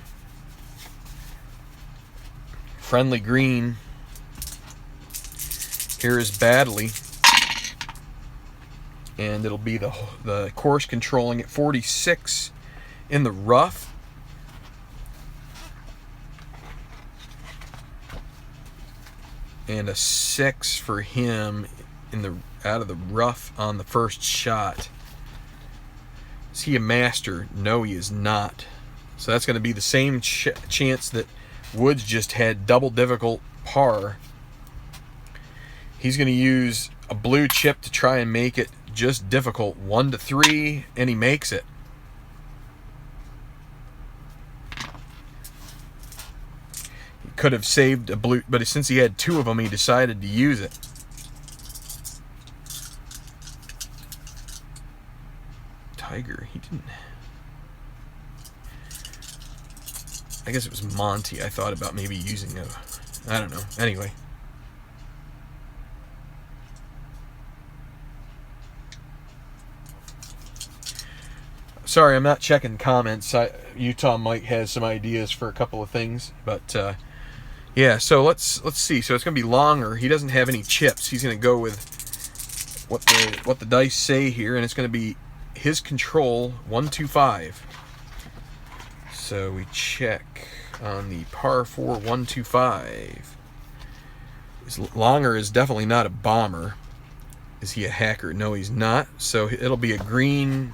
Friendly green. Here is Badley. And it'll be the course controlling at 46 in the rough. And a 6 for him in the out of the rough on the first shot. Is he a master? No, he is not. So that's going to be the same chance that Woods just had, double difficult par. He's going to use a blue chip to try and make it just difficult, 1 to 3, and he makes it. He could have saved a blue, but since he had 2 of them, he decided to use it. Tiger, he didn't. I guess it was Monty. I thought about maybe using a, I don't know. Anyway. Sorry, I'm not checking comments. Utah Mike has some ideas for a couple of things, but yeah. So let's see. So it's going to be longer. He doesn't have any chips. He's going to go with what the dice say here, and it's going to be his control 125. So we check on the par 4 125. Longer is definitely not a bomber. Is he a hacker? No, he's not. So it'll be a green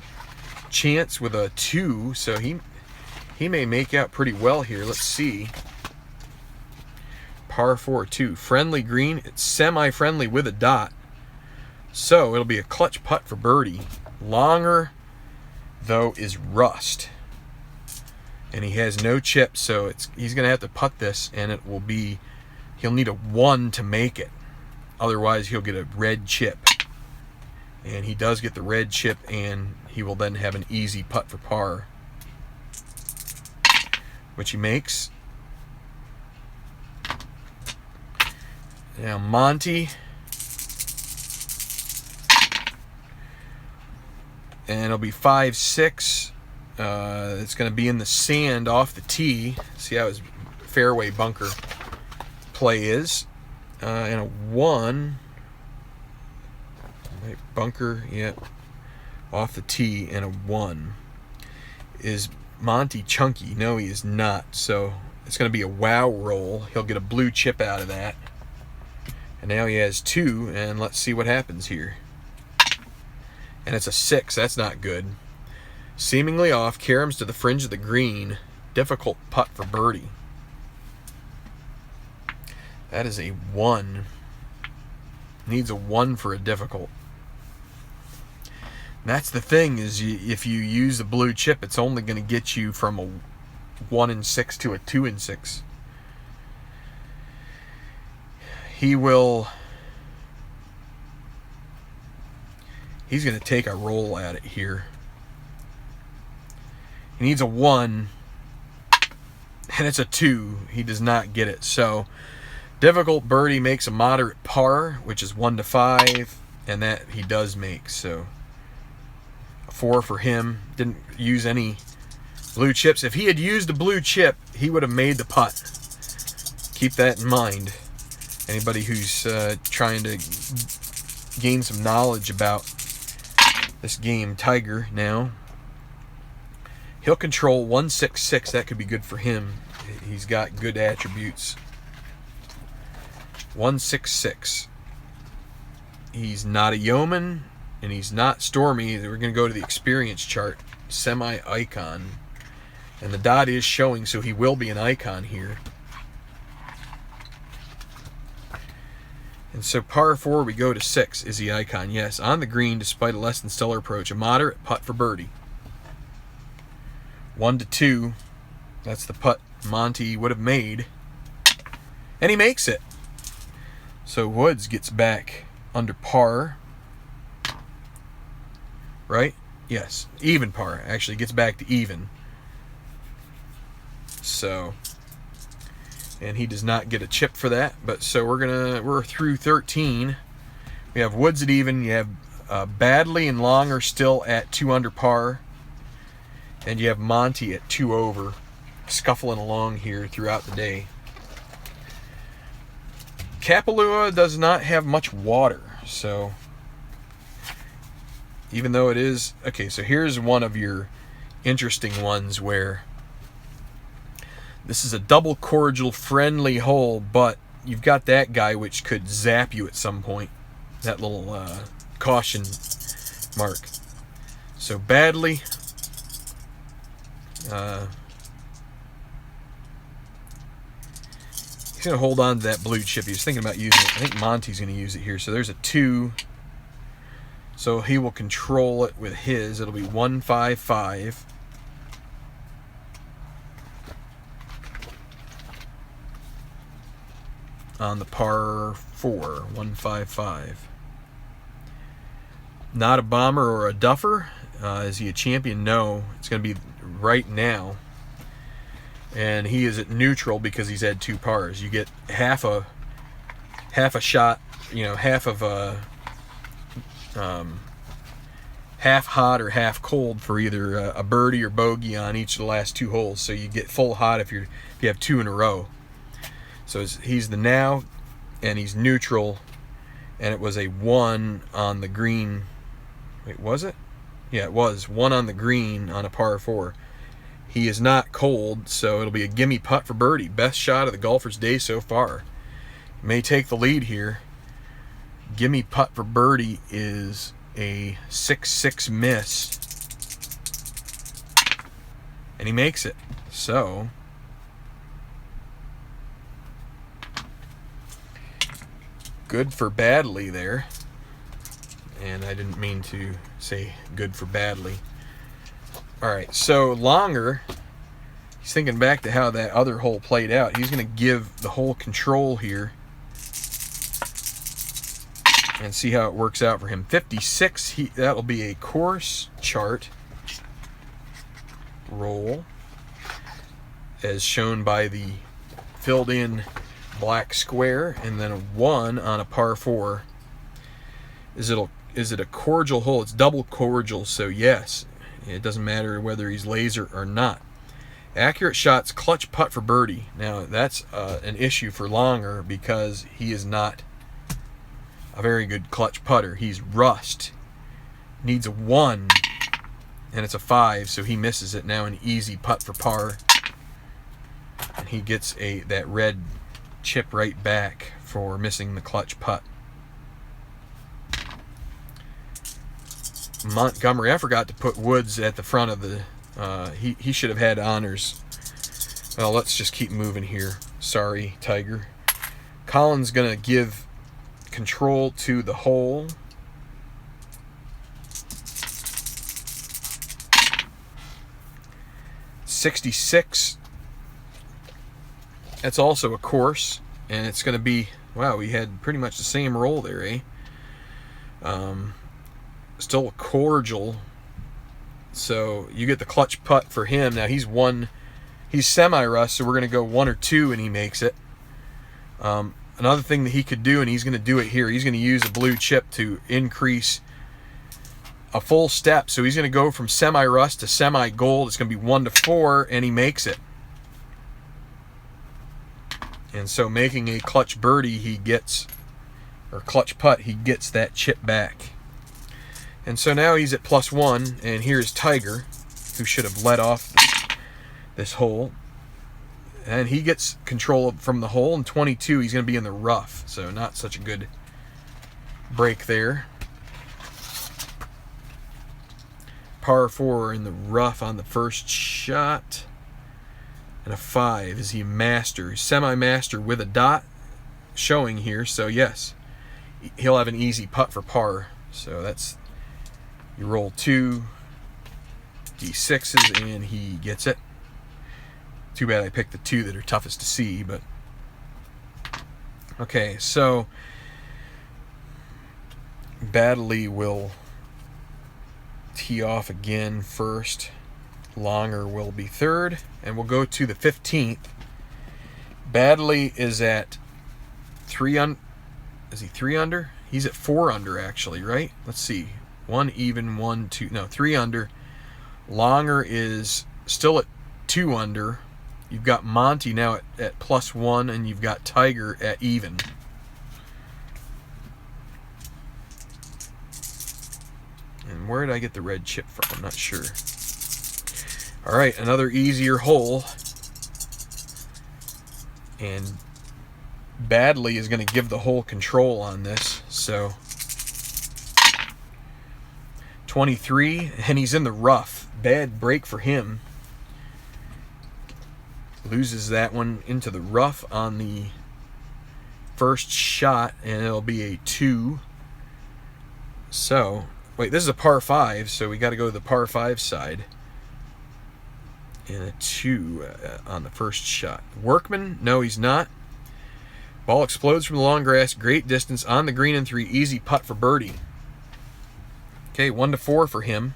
chance with a 2, so he may make out pretty well here. Let's see. Par 4 2, friendly green. It's semi-friendly with a dot, so it'll be a clutch putt for birdie. Longer though is Rust, and he has no chips, so he's gonna have to putt this, and it will be, he'll need a 1 to make it, otherwise he'll get a red chip. And he does get the red chip, and he will then have an easy putt for par, which he makes. Now Monty, and it'll be 5-6. It's going to be in the sand off the tee. See how his fairway bunker play is, and a 1. Bunker, yep, off the tee, and a 1. Is Monty chunky? No, he is not. So it's going to be a wow roll. He'll get a blue chip out of that. And now he has 2, and let's see what happens here. And it's a 6. That's not good. Seemingly off, caroms to the fringe of the green. Difficult putt for birdie. That is a 1. Needs a 1 for a difficult. That's the thing, is if you use the blue chip, it's only going to get you from a 1 and 6 to a 2 and 6. He's going to take a roll at it here. He needs a 1, and it's a 2. He does not get it. So difficult birdie makes a moderate par, which is 1 to 5, and that he does make. So a 4 for him. Didn't use any Blue chips. If he had used a blue chip, he would have made the putt. Keep that in mind. Anybody who's trying to gain some knowledge about this game, Tiger now. He'll control 166. That could be good for him. He's got good attributes. 166. He's not a yeoman, and he's not stormy. We're going to go to the experience chart. Semi-icon. And the dot is showing, so he will be an icon here. And so par 4, we go to 6. Is the icon? Yes. On the green, despite a less than stellar approach. A moderate putt for birdie. 1 to 2. That's the putt Monty would have made. And he makes it. So Woods gets back under par. Right? Yes. Even par. Actually gets back to even. So, and he does not get a chip for that. But so we're through 13. We have Woods at even. You have Badley and Longer still at 2 under par. And you have Monty at 2 over, scuffling along here throughout the day. Kapalua does not have much water, so even though it is... Okay, so here's one of your interesting ones where this is a double cordial friendly hole, but you've got that guy which could zap you at some point. That little caution mark. So Badley... he's going to hold on to that blue chip. He was thinking about using it. I think Monty's going to use it here. So there's a 2. So he will control it with his. It'll be 155. On the par 4, 155. Not a bomber or a duffer. Is he a champion? No. It's going to be right now. And he is at neutral because he's had 2 pars. You get half a shot, half of a half hot or half cold for either a birdie or bogey on each of the last 2 holes. So you get full hot if you have 2 in a row. So he's the now, and he's neutral, and it was a 1 on the green. Wait, was it? Yeah, it was 1 on the green on a par 4. He is not cold, so it'll be a gimme putt for birdie. Best shot of the golfer's day so far. May take the lead here. Gimme putt for birdie is a 6-6 miss. And he makes it. So, good for Badley there. And I didn't mean to say good for Badley. Alright, so Longer, he's thinking back to how that other hole played out. He's going to give the hole control here and see how it works out for him. 56, that'll be a course chart roll as shown by the filled in black square, and then a 1 on a par 4. Is it a cordial hole? It's double cordial, so yes. It doesn't matter whether he's laser or not. Accurate shots, clutch putt for birdie. Now, that's an issue for Longer because he is not a very good clutch putter. He's rust. Needs a 1, and it's a 5, so he misses it. Now an easy putt for par. And he gets that red chip right back for missing the clutch putt. Montgomery, I forgot to put Woods at the front of the... he should have had honors. Well, let's just keep moving here. Sorry, Tiger. Colin's going to give control to the hole. .66. That's also a course, and it's going to be... Wow, we had pretty much the same roll there, eh? Still a cordial. So you get the clutch putt for him. Now he's semi-rust, so we're going to go 1 or 2, and he makes it. Another thing that he could do, and he's going to do it here, he's going to use a blue chip to increase a full step. So he's going to go from semi-rust to semi-gold. It's going to be 1 to 4, and he makes it. And so making a clutch birdie, he gets, or clutch putt, he gets that chip back. And so now he's at +1, and here's Tiger, who should have led off this hole. And he gets control from the hole. In 22, he's going to be in the rough, so not such a good break there. Par 4 in the rough on the first shot. And a 5. Is he master? Semi-master with a dot showing here, so yes. He'll have an easy putt for par. So that's, you roll 2 D6s and he gets it. Too bad I picked the 2 that are toughest to see, but okay, so Baddeley will tee off again first. Longer will be third, and we'll go to the 15th. Baddeley is at 3 under. Is he 3 under? He's at 4 under actually, right? Let's see. 1 even, 1, 2. No, 3 under. Longer is still at 2 under. You've got Monty now at +1, and you've got Tiger at even. And where did I get the red chip from? I'm not sure. All right, another easier hole. And Baddeley is going to give the hole control on this. So 23, and he's in the rough. Bad break for him. Loses that one into the rough on the first shot, and it'll be a 2. So, wait, this is a par 5, so we got to go to the par 5 side. And a 2 on the first shot. Workman? No, he's not. Ball explodes from the long grass. Great distance on the green in 3. Easy putt for birdie. Okay, 1 to 4 for him.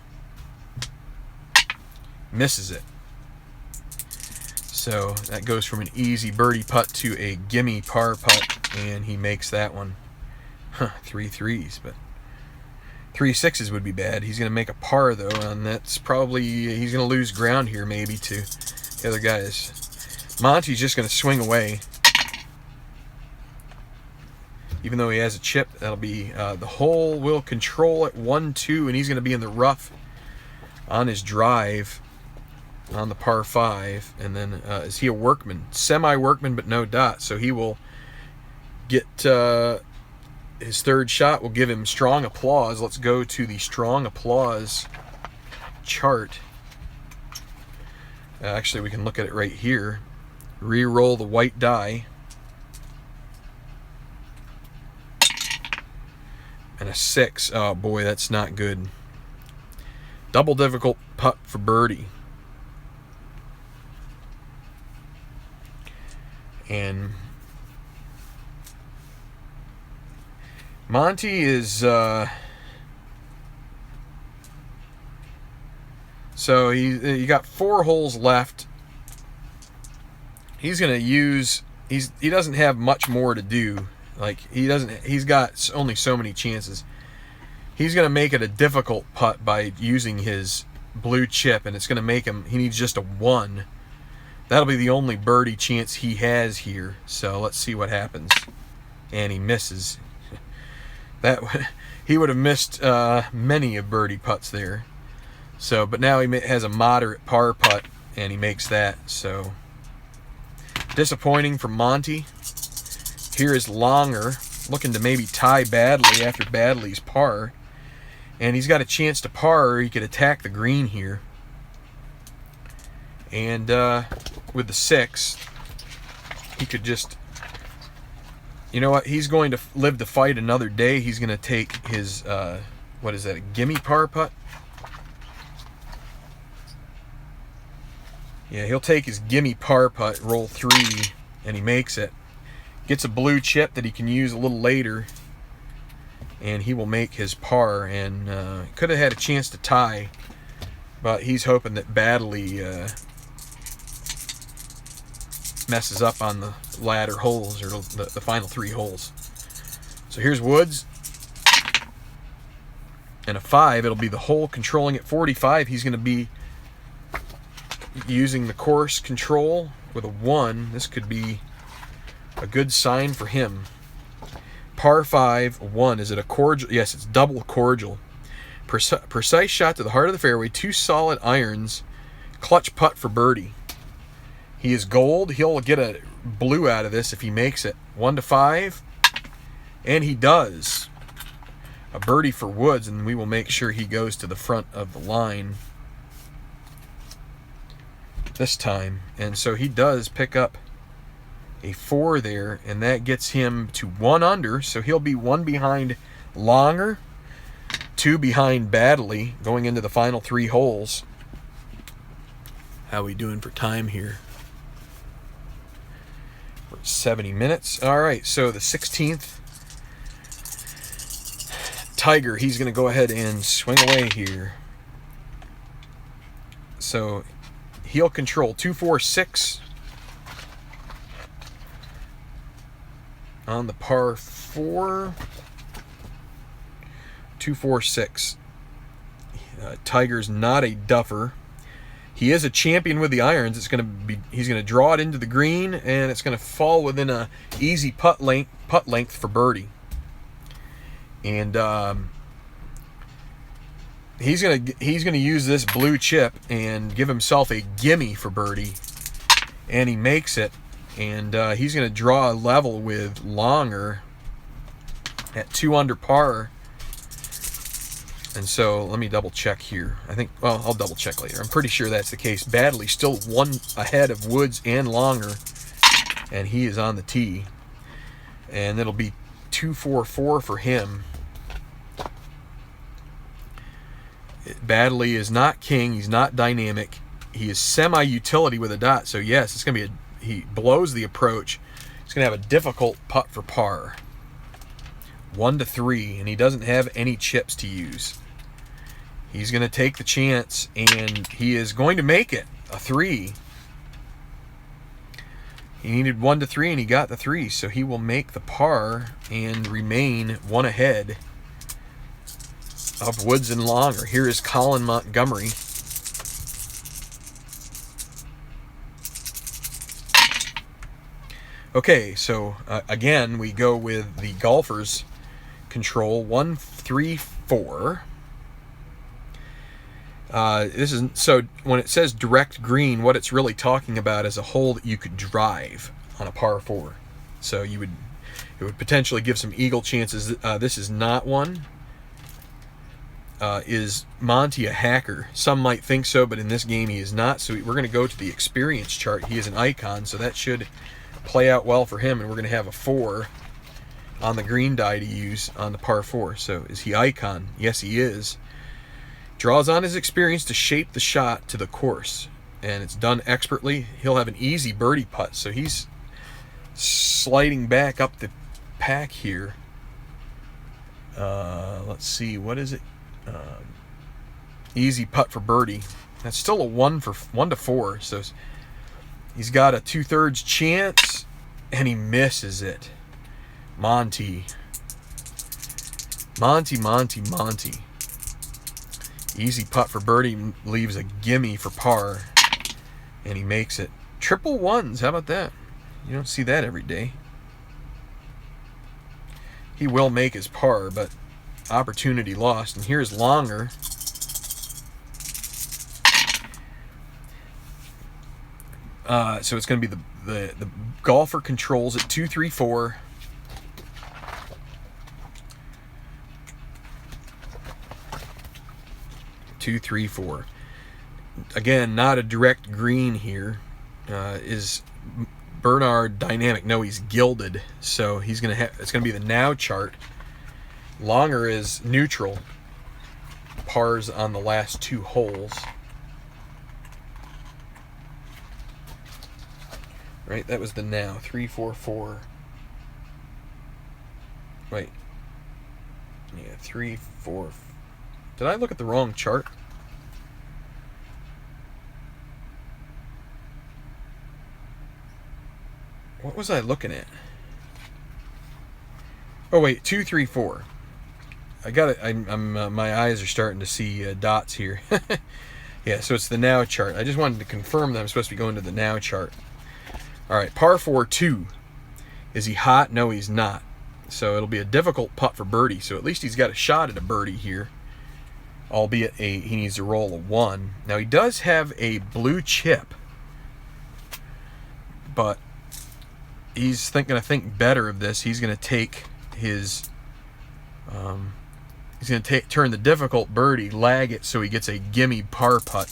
Misses it. So that goes from an easy birdie putt to a gimme par putt, and he makes that one. 3 threes, but 3 6s would be bad. He's going to make a par, though, and that's probably, he's going to lose ground here maybe to the other guys. Monty's just going to swing away. Even though he has a chip, that'll be, the hole will control at 1-2, and he's going to be in the rough on his drive on the par 5. And then, is he a workman? Semi-workman, but no dot, so he will get... his third shot will give him strong applause. Let's go to the strong applause chart. Actually, we can look at it right here. Re-roll the white die. And a 6. Oh boy, that's not good. Double difficult putt for birdie. And Monty is, so you got 4 holes left. He's going to use, he doesn't have much more to do. Like, he's got only so many chances. He's going to make it a difficult putt by using his blue chip, and it's going to make him, he needs just a 1. That'll be the only birdie chance he has here. So let's see what happens. And he misses. That he would have missed many of birdie putts there. So, but now he has a moderate par putt, and he makes that. So, disappointing for Monty. Here is Longer, looking to maybe tie Baddeley after Baddeley's par, and he's got a chance to par, or he could attack the green here. And with the 6, he could just. You know what? He's going to live to fight another day. He's going to take his, what is that, a gimme par putt? Yeah, he'll take his gimme par putt, roll 3, and he makes it. Gets a blue chip that he can use a little later, and he will make his par. And could have had a chance to tie, but he's hoping that Baddeley messes up on the latter holes, or the final 3 holes. So here's Woods. and a 5, it'll be the hole controlling at 45. He's going to be using the course control with a 1. This could be a good sign for him. Par 5, 1. Is it a cordial? Yes, it's double cordial. Precise shot to the heart of the fairway. 2 solid irons. Clutch putt for birdie. He is gold. He'll get a blue out of this if he makes it. 1 to 5. And he does. A birdie for Woods, and we will make sure he goes to the front of the line this time. And so he does pick up a 4 there, and that gets him to 1 under. So he'll be 1 behind Longer, 2 behind Badley going into the final 3 holes. How we doing for time here? We're at 70 minutes. All right, so the 16th Tiger, he's going to go ahead and swing away here. So he'll control 2, 4, 6 on the par 4. 2, 4, 6. Tiger's not a duffer. He is a champion with the irons. He's going to draw it into the green, and it's going to fall within a easy putt length for birdie. And he's gonna use this blue chip and give himself a gimme for birdie, and he makes it. And he's gonna draw a level with Longer at 2 under par. And so let me double check here. I'll double check later. I'm pretty sure that's the case. Badley still 1 ahead of Woods and Longer, and he is on the tee. And it'll be 2, 4, 4 for him. Badley is not king. He's not dynamic. He is semi-utility with a dot. So yes, it's going to be he blows the approach. He's going to have a difficult putt for par. 1 to 3, and he doesn't have any chips to use. He's going to take the chance, and he is going to make it a 3. He needed 1 to 3, and he got the 3, so he will make the par and remain 1 ahead of Woods and Longer. Here is Colin Montgomery. Okay, so again, we go with the golfers control 1, 3, 4. This is so when it says direct green, what it's really talking about is a hole that you could drive on a par 4. So it would potentially give some eagle chances. This is not one. Is Monty a hacker? Some might think so, but in this game he is not. So we're going to go to the experience chart. He is an icon, so that should play out well for him, and we're going to have a 4 on the green die to use on the par 4. So is he icon? Yes, he is. Draws on his experience to shape the shot to the course, and it's done expertly. He'll have an easy birdie putt, so he's sliding back up the pack here. Let's see, what is it? Easy putt for birdie. That's still a 1 to 4, so he's got a 2/3 chance, and he misses it. Monty. Easy putt for birdie, leaves a gimme for par, and he makes it. Triple ones, how about that? You don't see that every day. He will make his par, but opportunity lost. And here's Longer. So it's going to be the golfer controls at 2, 3, 4. Two, 3, 4. Again, not a direct green here. Is Bernard dynamic? No, he's gilded. So he's gonna have. It's gonna be the now chart. Longer is neutral. Pars on the last 2 holes. Right, that was the now. 3, 4, 4. Wait. Yeah, 3, 4. Did I look at the wrong chart? What was I looking at? Oh, wait, 2, 3, 4. I got it. My eyes are starting to see dots here. Yeah, so it's the now chart. I just wanted to confirm that I'm supposed to be going to the now chart. All right, par 4 2. Is he hot? No, he's not. So it'll be a difficult putt for birdie. So at least he's got a shot at a birdie here, albeit he needs to roll a 1. Now he does have a blue chip, but he's going to think better of this. He's going to take his he's going to turn the difficult birdie, lag it so he gets a gimme par putt,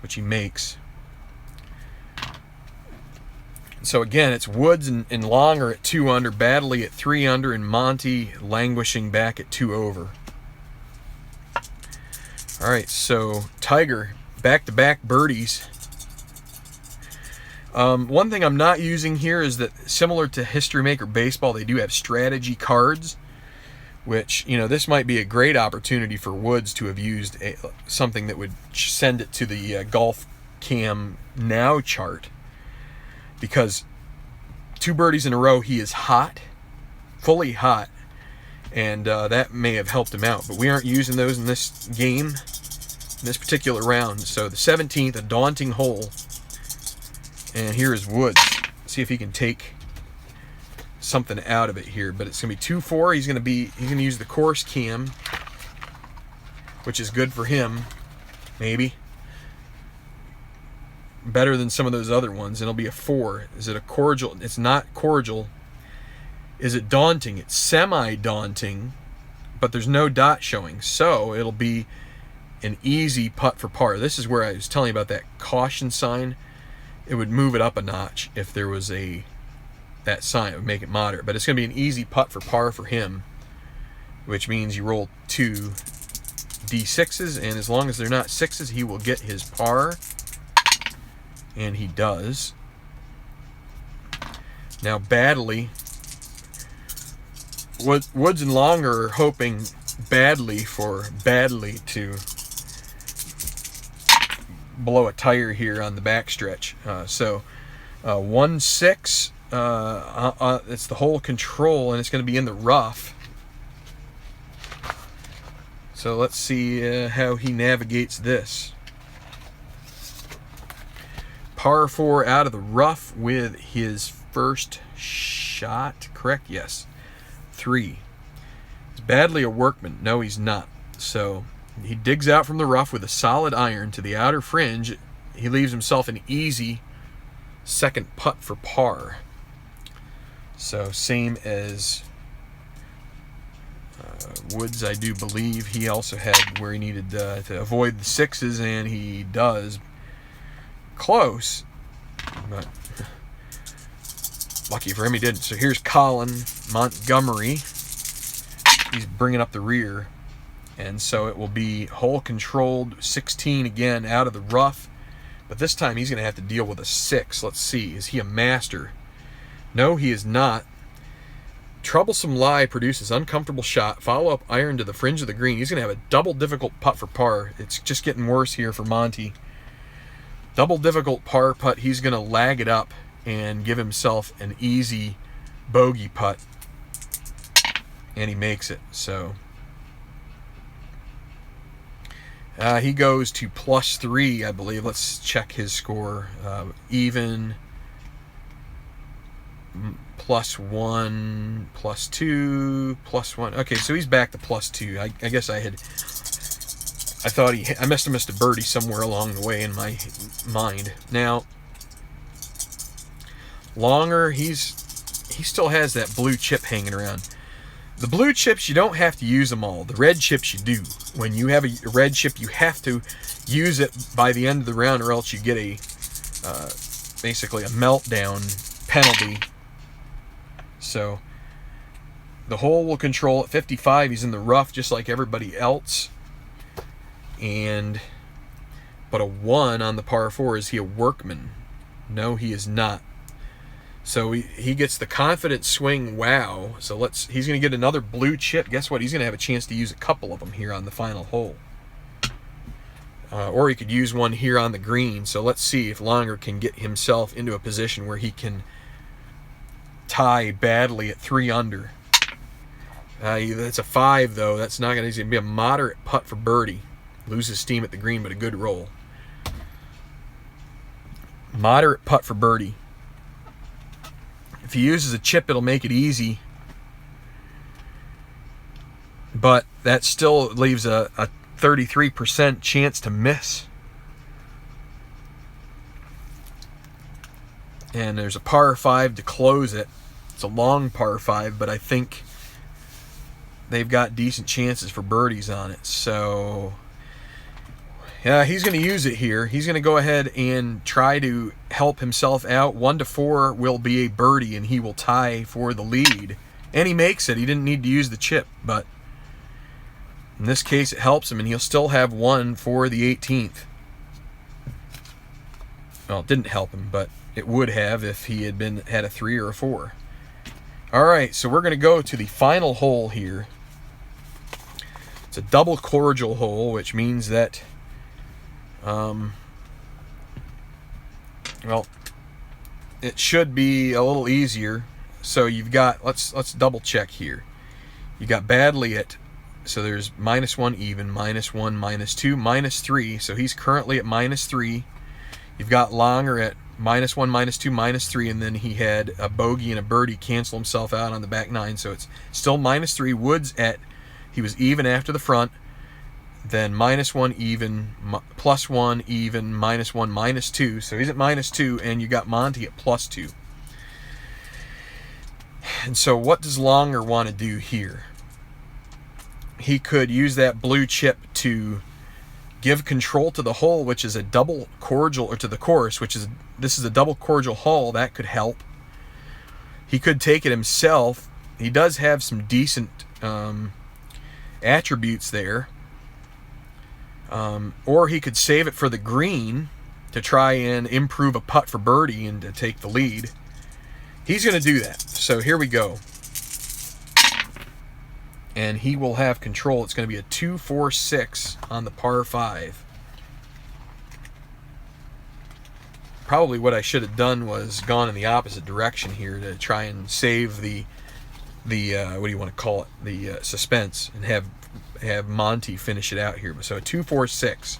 which he makes. So again, it's Woods and Longer at 2 under, Baddeley at 3 under, and Monty languishing back at 2 over. All right, so Tiger, back-to-back birdies. One thing I'm not using here is that, similar to History Maker Baseball, they do have strategy cards, which, this might be a great opportunity for Woods to have used something that would send it to the Golf Cam Now chart, because 2 birdies in a row, he is hot, fully hot, and that may have helped him out. But we aren't using those in this game, in this particular round. So the 17th, a daunting hole. And here is Woods. See if he can take something out of it here. But it's going to be 2-4. He's going to use the course cam, which is good for him, maybe. Better than some of those other ones. And it'll be a 4. Is it a cordial? It's not cordial. Is it daunting? It's semi-daunting, but there's no dot showing. So it'll be an easy putt for par. This is where I was telling you about that caution sign. It would move it up a notch if there was that sign. It would make it moderate. But it's going to be an easy putt for par for him, which means you roll 2 D6s, and as long as they're not 6s, he will get his par, and he does. Now Baddeley, Woods and Longer are hoping badly for Baddeley to blow a tire here on the backstretch. So 1-6, it's the hole control, and it's going to be in the rough. So let's see how he navigates this. Par 4 out of the rough with his first shot. Correct? Yes. 3. Is Baddeley a workman? No, he's not. So he digs out from the rough with a solid iron to the outer fringe. He leaves himself an easy second putt for par. So same as Woods, I do believe. He also had where he needed to avoid the 6s, and he does. Close, but lucky for him he didn't. So here's Colin Montgomery. He's bringing up the rear. And so it will be hole controlled 16 again out of the rough. But this time he's going to have to deal with a 6. Let's see. Is he a master? No, he is not. Troublesome lie produces uncomfortable shot. Follow-up iron to the fringe of the green. He's going to have a double difficult putt for par. It's just getting worse here for Monty. Double difficult par putt. He's going to lag it up and give himself an easy bogey putt. And he makes it. So he goes to +3, I believe. Let's check his score. Even, +1, +2, +1. Okay, so he's back to +2. I guess I thought I must have missed a birdie somewhere along the way in my mind. Now, Longer, he still has that blue chip hanging around. The blue chips, you don't have to use them all. The red chips, you do. When you have a red chip, you have to use it by the end of the round, or else you get basically a meltdown penalty. So the hole will control at 55. He's in the rough just like everybody else. But a 1 on the par 4. Is he a workman? No, he is not. So he gets the confident swing. Wow. So he's going to get another blue chip. Guess what? He's going to have a chance to use a couple of them here on the final hole. Or he could use one here on the green. So let's see if Longer can get himself into a position where he can tie Baddeley at 3 under. That's a 5, though. That's not going to be a moderate putt for birdie. Loses steam at the green, but a good roll. Moderate putt for birdie. If he uses a chip, it'll make it easy. But that still leaves a 33% chance to miss. And there's a par 5 to close it. It's a long par 5, but I think they've got decent chances for birdies on it. So, yeah, he's going to use it here. He's going to go ahead and try to help himself out. 1 to 4 will be a birdie, and he will tie for the lead. And he makes it. He didn't need to use the chip, but in this case, it helps him, and he'll still have 1 for the 18th. Well, it didn't help him, but it would have if he had a 3 or a 4. All right, so we're going to go to the final hole here. It's a double cordial hole, which means that, well, it should be a little easier. So you've got, let's double check here. You got Badley at, so there's -1 even, -1, -2, -3. So he's currently at -3. You've got Longer at -1, -2, -3, and then he had a bogey and a birdie cancel himself out on the back 9, so it's still -3. Woods he was even after the front, then -1 even, +1 even, -1, -2, so he's at -2, and you got Monty at +2. And so what does Longer want to do here? He could use that blue chip to give control to the hole, which is a double cordial, or to the course, this is a double cordial hole. That could help. He could take it himself. He does have some decent attributes there. Or he could save it for the green to try and improve a putt for birdie and to take the lead. He's going to do that. So here we go. And he will have control. It's going to be a 2-4-6 on the par 5. Probably what I should have done was gone in the opposite direction here to try and save the what do you want to call it, the suspense, and have Monty finish it out here. So a 2-4-6.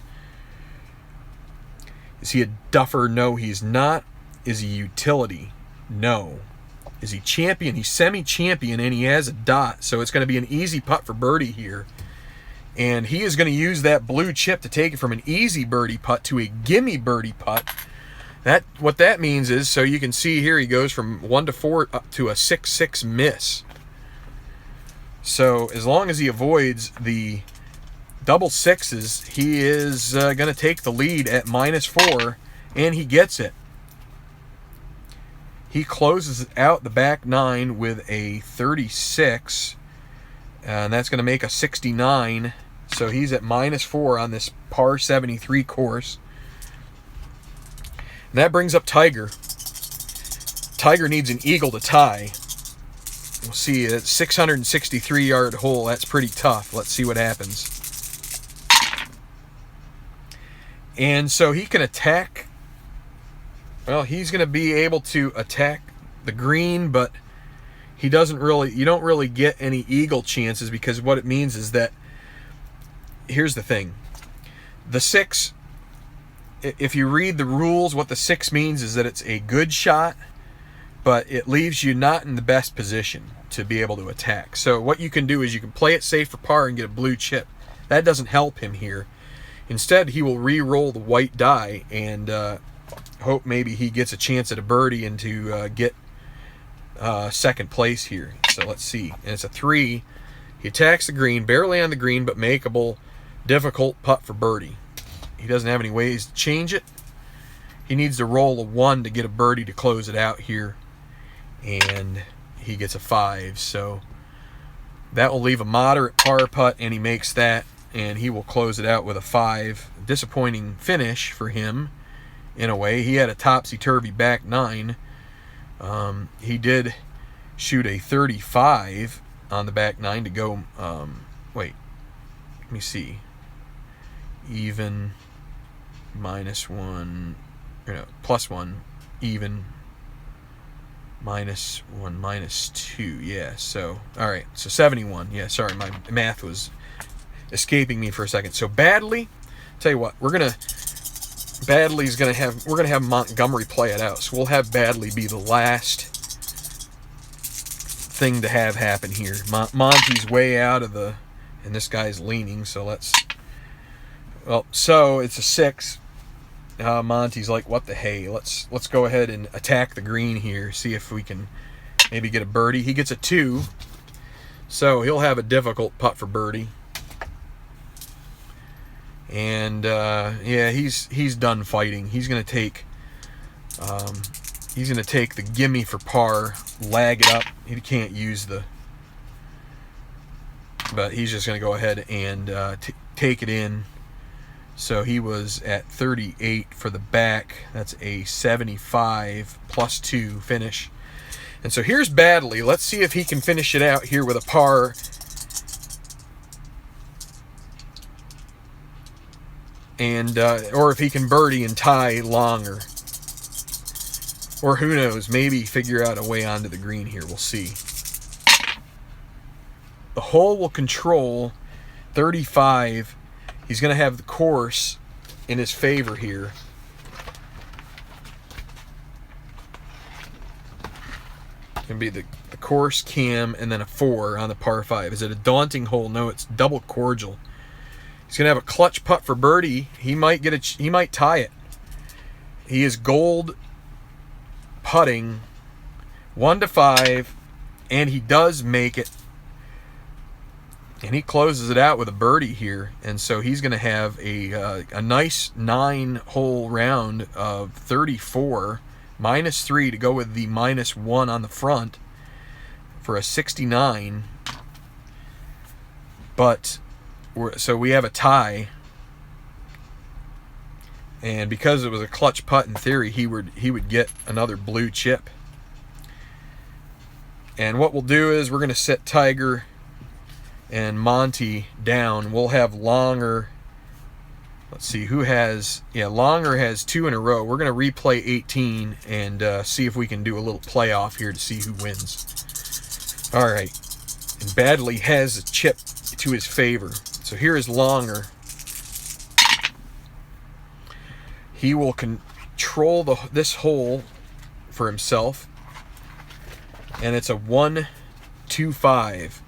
Is he a duffer? No, he's not. Is he utility? No. Is he champion? He's semi-champion, and he has a dot, so it's going to be an easy putt for birdie here. And he is going to use that blue chip to take it from an easy birdie putt to a gimme birdie putt. What that means is, so you can see here, he goes from 1 to 4 up to a 6-6 miss. So as long as he avoids the double sixes, he is going to take the lead at -4, and he gets it. He closes out the back 9 with a 36, and that's going to make a 69. So he's at -4 on this par 73 course. And that brings up Tiger. Tiger needs an eagle to tie. We'll see, a 663-yard hole. That's pretty tough. Let's see what happens. And so he can attack. Well, he's going to be able to attack the green, but you don't really get any eagle chances, because what it means is that, here's the thing. The 6, if you read the rules, what the 6 means is that it's a good shot, but it leaves you not in the best position to be able to attack. So what you can do is you can play it safe for par and get a blue chip. That doesn't help him here. Instead, he will re-roll the white die and hope maybe he gets a chance at a birdie and to get second place here. So let's see. And it's a 3. He attacks the green, barely on the green, but makeable, difficult putt for birdie. He doesn't have any ways to change it. He needs to roll a 1 to get a birdie to close it out here. And he gets a 5. So that will leave a moderate par putt, and he makes that, and he will close it out with a 5. Disappointing finish for him. In a way, he had a topsy-turvy back 9. He did shoot a 35 on the back 9 to go, wait, let me see, even, -1, or no, +1, even, -1, -2. Yeah, so, all right. So 71. Yeah, sorry, my math was escaping me for a second. So Badley, tell you what, we're going to have Montgomery play it out. So we'll have Badley be the last thing to have happen here. Monty's way out of the, and this guy's leaning, so let's, well, so it's a 6. Monty's like, what the hey, let's go ahead and attack the green here, see if we can maybe get a birdie. He gets a 2, so he'll have a difficult putt for birdie. And yeah, he's done fighting. He's gonna take the gimme for par, lag it up. He can't use the, but he's just gonna go ahead and take it in. So he was at 38 for the back. That's a 75 +2 finish. And so here's Badley. Let's see if he can finish it out here with a par. And or if he can birdie and tie Longer. Or who knows, maybe figure out a way onto the green here. We'll see. The hole will control 35. He's going to have the course in his favor here. It's going to be the course, cam, and then a 4 on the par 5. Is it a daunting hole? No, it's double cordial. He's going to have a clutch putt for birdie. He might tie it. He is gold putting 1 to 5, and he does make it. And he closes it out with a birdie here, and so he's going to have a nice 9-hole round of 34, -3 to go with the -1 on the front for a 69. But so we have a tie, and because it was a clutch putt, in theory, he would get another blue chip. And what we'll do is we're going to set Tiger and Monty down. We'll have Longer. Let's see who has. Yeah, Longer has 2 in a row. We're going to replay 18 and see if we can do a little playoff here to see who wins. All right. And Badley has a chip to his favor. So here is Longer. He will control this hole for himself. And it's a 1-2-5.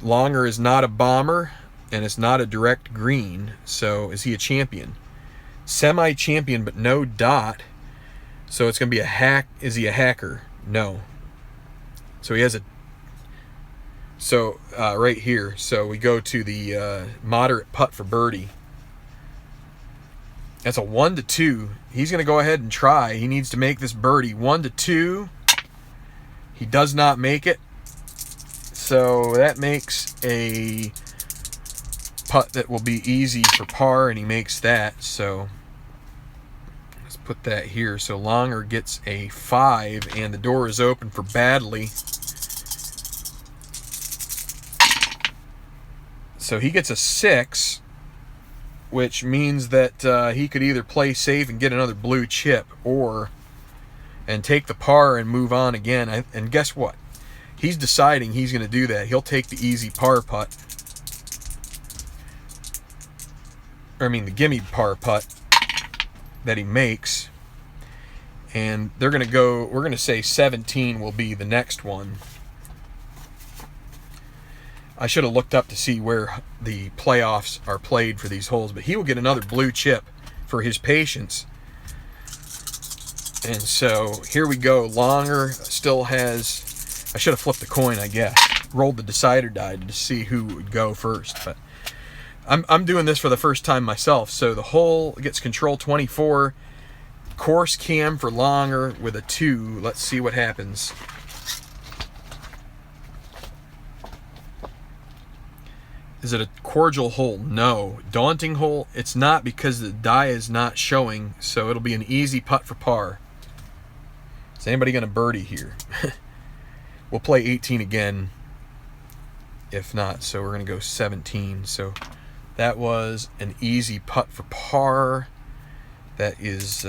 Longer is not a bomber, and it's not a direct green. So is he a champion? Semi-champion, but no dot. So it's going to be a hack. Is he a hacker? No. So he has a. So right here. So we go to the moderate putt for birdie. That's a 1 to 2. He's going to go ahead and try. He needs to make this birdie. 1 to 2. He does not make it. So that makes a putt that will be easy for par, and he makes that. So let's put that here. So Longer gets a 5, and the door is open for Badley. So he gets a 6, which means that he could either play safe and get another blue chip, and take the par and move on again. And guess what? He's deciding he's going to do that. He'll take the easy par putt. The gimme par putt that he makes. And they're going to go, we're going to say 17 will be the next one. I should have looked up to see where the playoffs are played for these holes, but he will get another blue chip for his patience. And so here we go. Longer still has, I should have flipped the coin, I guess. Rolled the decider die to see who would go first. But I'm doing this for the first time myself. So the hole gets control 24. Course cam for Longer with a 2. Let's see what happens. Is it a cordial hole? No. Daunting hole? It's not, because the die is not showing. So it'll be an easy putt for par. Is anybody going to birdie here? We'll play 18 again if not. So we're going to go 17. So that was an easy putt for par. That is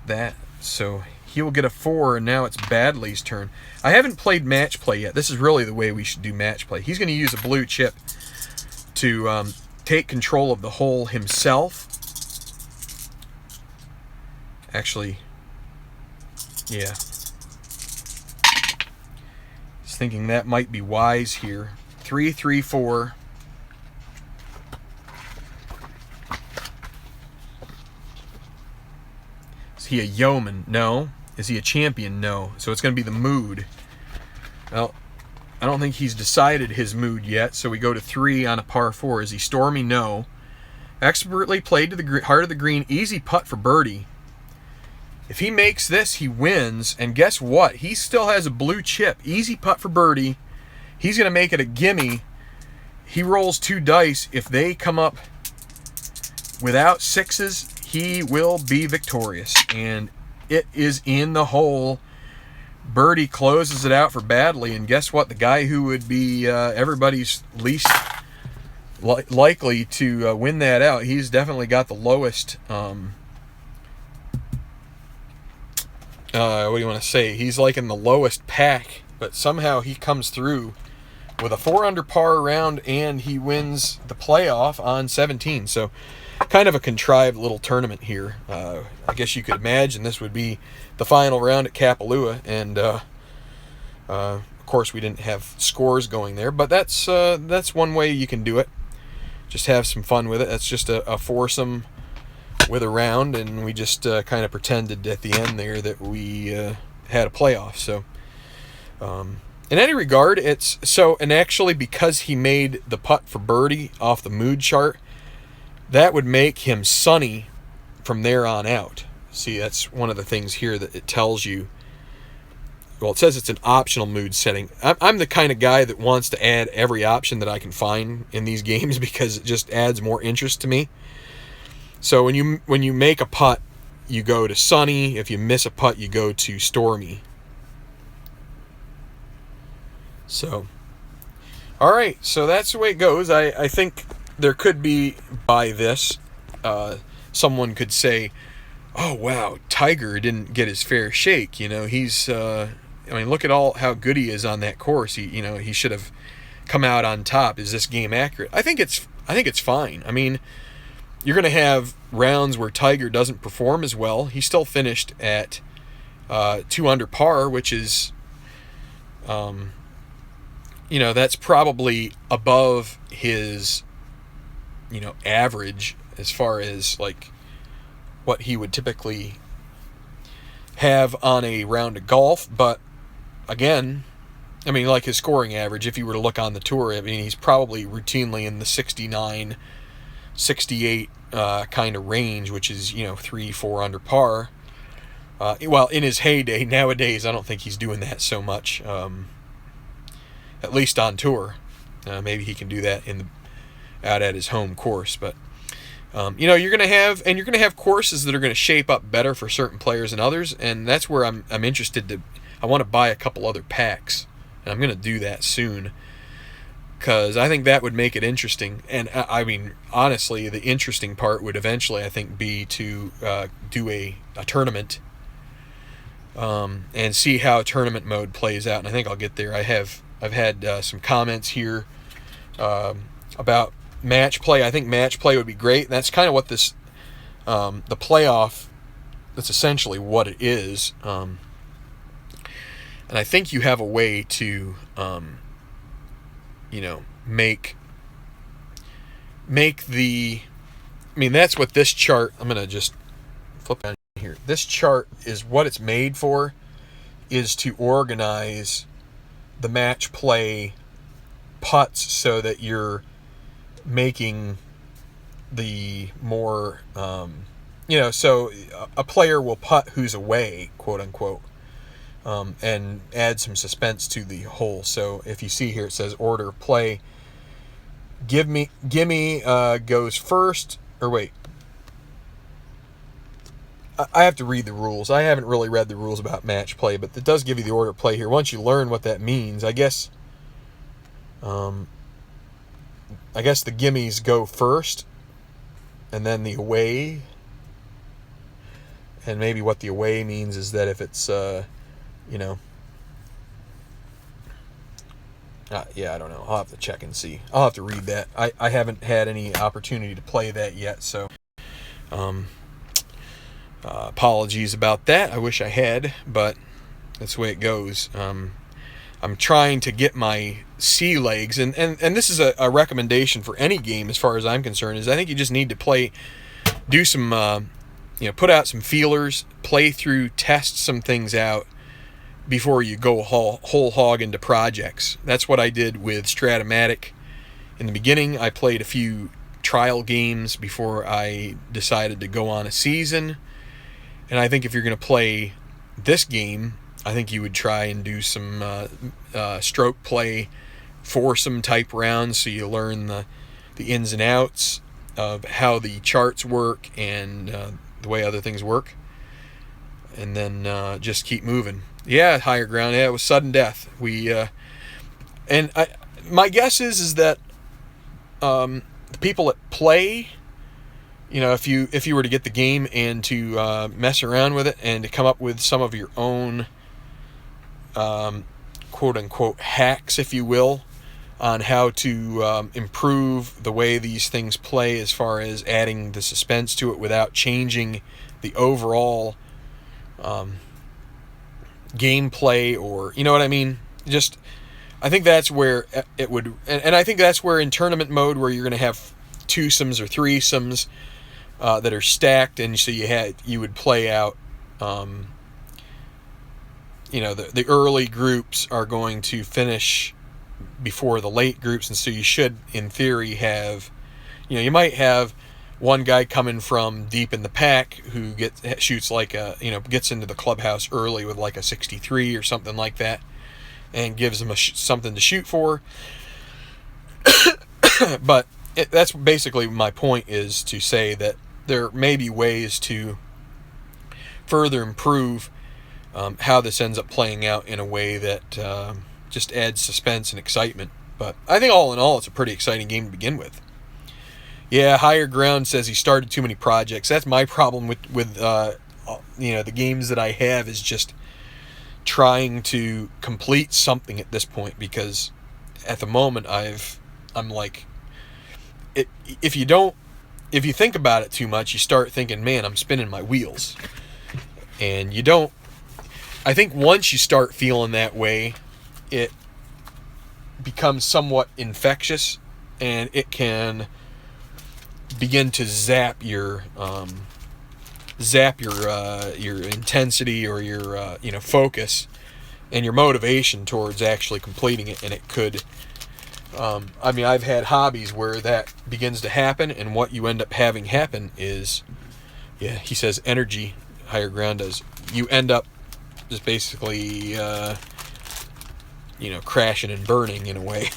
that. So he will get a 4, and now it's Badley's turn. I haven't played match play yet. This is really the way we should do match play. He's going to use a blue chip to take control of the hole himself. Actually, yeah. Just thinking that might be wise here. 3, 3, 4. Is he a yeoman? No. Is he a champion? No. So it's going to be the mood. Well, I don't think he's decided his mood yet, so we go to 3 on a par 4. Is he stormy? No. Expertly played to the heart of the green. Easy putt for birdie. If he makes this, he wins. And guess what? He still has a blue chip. Easy putt for birdie. He's going to make it a gimme. He rolls 2 dice. If they come up without 6s, he will be victorious. And it is in the hole. Birdie closes it out for Badley. And guess what? The guy who would be everybody's least likely to win that out, he's definitely got the lowest... what do you want to say? He's like in the lowest pack, but somehow he comes through with a 4 under par round, and he wins the playoff on 17. So kind of a contrived little tournament here. I guess you could imagine this would be the final round at Kapalua, and of course we didn't have scores going there, but that's one way you can do it. Just have some fun with it. That's just a foursome with a round, and we just kind of pretended at the end there that we had a playoff. So in any regard, it's so, and actually because he made the putt for birdie off the mood chart, that would make him sunny from there on out. See, that's one of the things here that it tells you. Well, it says it's an optional mood setting. I'm the kind of guy that wants to add every option that I can find in these games because it just adds more interest to me. So when you make a putt, you go to sunny. If you miss a putt, you go to stormy. So, all right. So that's the way it goes. I think there could be, by this, someone could say, "Oh wow, Tiger didn't get his fair shake." You know, he's. I mean, look at how good he is on that course. He should have come out on top. Is this game accurate? I think it's fine. I mean, you're going to have rounds where Tiger doesn't perform as well. He still finished at 2 under par, which is, that's probably above his, average as far as like what he would typically have on a round of golf. But again, I mean, like his scoring average, if you were to look on the tour, I mean, he's probably routinely in the 69, 68 kind of range, which is 3, 4 under par. Well, in his heyday. Nowadays I don't think he's doing that so much, at least on tour. Maybe he can do that out at his home course, but you're gonna have courses that are gonna shape up better for certain players than others, and that's where I'm interested. I want to buy a couple other packs, and I'm gonna do that soon, because I think that would make it interesting. And I mean, honestly, the interesting part would eventually, I think, be to do a tournament and see how tournament mode plays out. And I think I'll get there. I've had some comments here about match play. I think match play would be great. And that's kind of what this the playoff. That's essentially what it is. And I think you have a way to make the, I mean, that's what this chart, I'm going to just flip down here. This chart is what it's made for, is to organize the match play putts so that you're making the more, so a player will putt who's away, quote unquote, and add some suspense to the hole. So if you see here, it says order of play. Gimme goes first, or wait. I have to read the rules. I haven't really read the rules about match play, but it does give you the order of play here. Once you learn what that means, I guess the gimmies go first, and then the away, And maybe what the away means is that if it's, yeah, I don't know. I'll have to check and see. I'll have to read that. I haven't had any opportunity to play that yet, so apologies about that. I wish I had, but that's the way it goes. I'm trying to get my sea legs, and this is a recommendation for any game as far as I'm concerned, is I think you just need to do some, put out some feelers, play through, test some things out before you go whole hog into projects. That's what I did with Stratomatic. In the beginning, I played a few trial games before I decided to go on a season. And I think if you're going to play this game, I think you would try and do some stroke play, foursome type rounds, so you learn the ins and outs of how the charts work and the way other things work. And then just keep moving. Yeah, higher ground. Yeah, it was sudden death. My guess is that the people that play, if you were to get the game and to mess around with it and to come up with some of your own quote unquote hacks, if you will, on how to improve the way these things play as far as adding the suspense to it without changing the overall gameplay, or you know what I mean. Just, I think that's where it would, and I think that's where in tournament mode, where you're going to have twosomes or threesomes that are stacked, and so you would play out. The early groups are going to finish before the late groups, and so you should, in theory, have, you might have one guy coming from deep in the pack who shoots like gets into the clubhouse early with like a 63 or something like that, and gives them something to shoot for. But that's basically my point, is to say that there may be ways to further improve how this ends up playing out in a way that just adds suspense and excitement. But I think all in all, it's a pretty exciting game to begin with. Yeah, Higher Ground says he started too many projects. That's my problem with the games that I have, is just trying to complete something at this point, because at the moment I'm like, if you think about it too much, you start thinking, man, I'm spinning my wheels. And you don't. I think once you start feeling that way, it becomes somewhat infectious, and it can begin to zap your intensity, or your focus and your motivation towards actually completing it. And it could, I've had hobbies where that begins to happen, and what you end up having happen is, he says energy, Higher Ground does, you end up just basically crashing and burning in a way.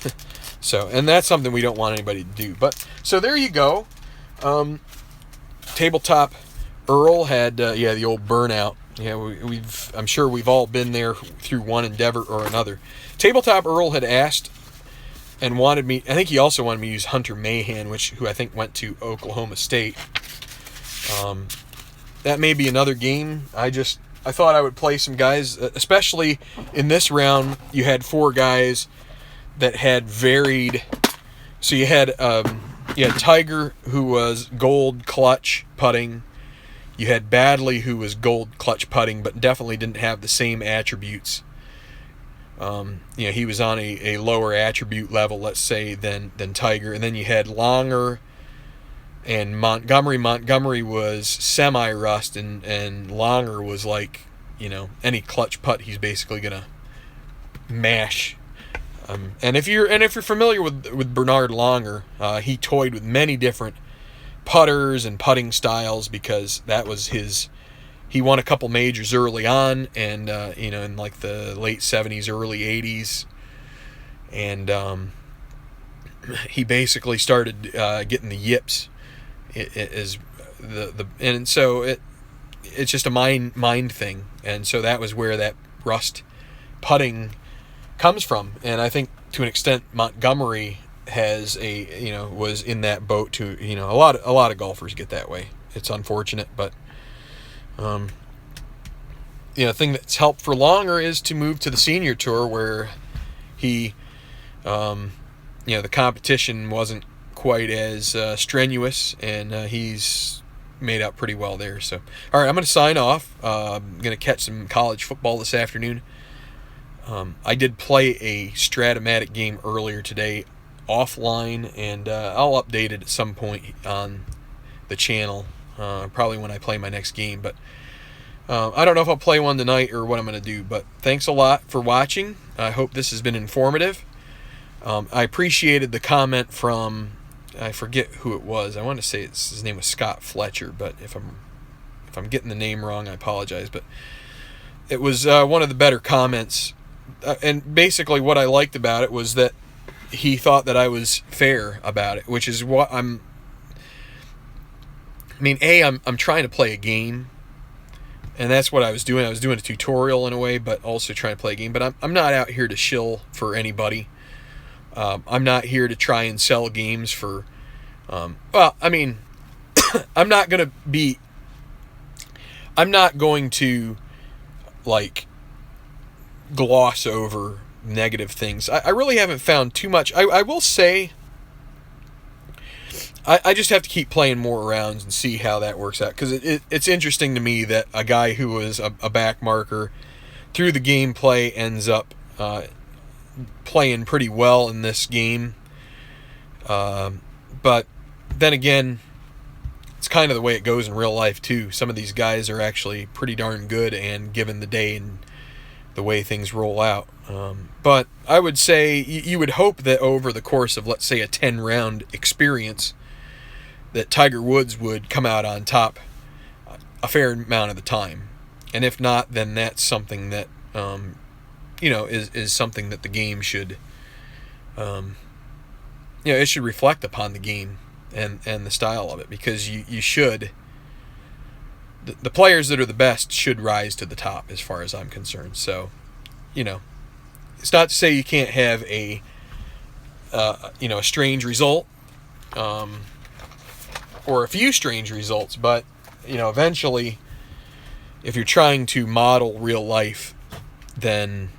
So, and that's something we don't want anybody to do. But so there you go. Tabletop Earl had the old burnout. Yeah, I'm sure we've all been there through one endeavor or another. Tabletop Earl had asked and wanted me. I think he also wanted me to use Hunter Mahan, who I think went to Oklahoma State. That may be another game. I thought I would play some guys, especially in this round. You had 4 guys that had varied. So you had Tiger, who was gold clutch putting. You had Badley, who was gold clutch putting, but definitely didn't have the same attributes. He was on a lower attribute level, let's say, than Tiger. And then you had Longer and Montgomery. Montgomery was semi-rust, and Longer was like, any clutch putt he's basically gonna mash. And if you're familiar with Bernard Longer, he toyed with many different putters and putting styles, because that was he won a couple majors early on, and in like the late 70s, early 80s, and he basically started getting the yips. And so it's just a mind thing, and so that was where that rust putting comes from. And I think to an extent Montgomery has was in that boat too. A lot of golfers get that way. It's unfortunate, but thing that's helped for longer is to move to the senior tour, where he, the competition wasn't quite as strenuous, and he's made out pretty well there. So, all right, I'm going to sign off. I'm going to catch some college football this afternoon. I did play a Stratomatic game earlier today offline, and I'll update it at some point on the channel, probably when I play my next game. But I don't know if I'll play one tonight or what I'm going to do. But thanks a lot for watching. I hope this has been informative. I appreciated the comment from, I forget who it was. I want to say his name was Scott Fletcher, but if I'm getting the name wrong, I apologize. But it was one of the better comments, and basically what I liked about it was that he thought that I was fair about it, which is what I'm trying to play a game, and that's what I was doing. I was doing a tutorial in a way, but also trying to play a game. But I'm not out here to shill for anybody. I'm not here to try and sell games for, I'm not going to like gloss over negative things. I really haven't found too much. I will say, I just have to keep playing more rounds and see how that works out, because it's interesting to me that a guy who was a back marker through the gameplay ends up playing pretty well in this game. But then again, it's kind of the way it goes in real life too. Some of these guys are actually pretty darn good, and given the day and the way things roll out. But I would say you would hope that over the course of, let's say, a 10-round experience, that Tiger Woods would come out on top a fair amount of the time. And if not, then that's something that is something that the game should, it should reflect upon the game and the style of it, because you should, the players that are the best should rise to the top, as far as I'm concerned. So, it's not to say you can't have a strange result, or a few strange results, but eventually, if you're trying to model real life, then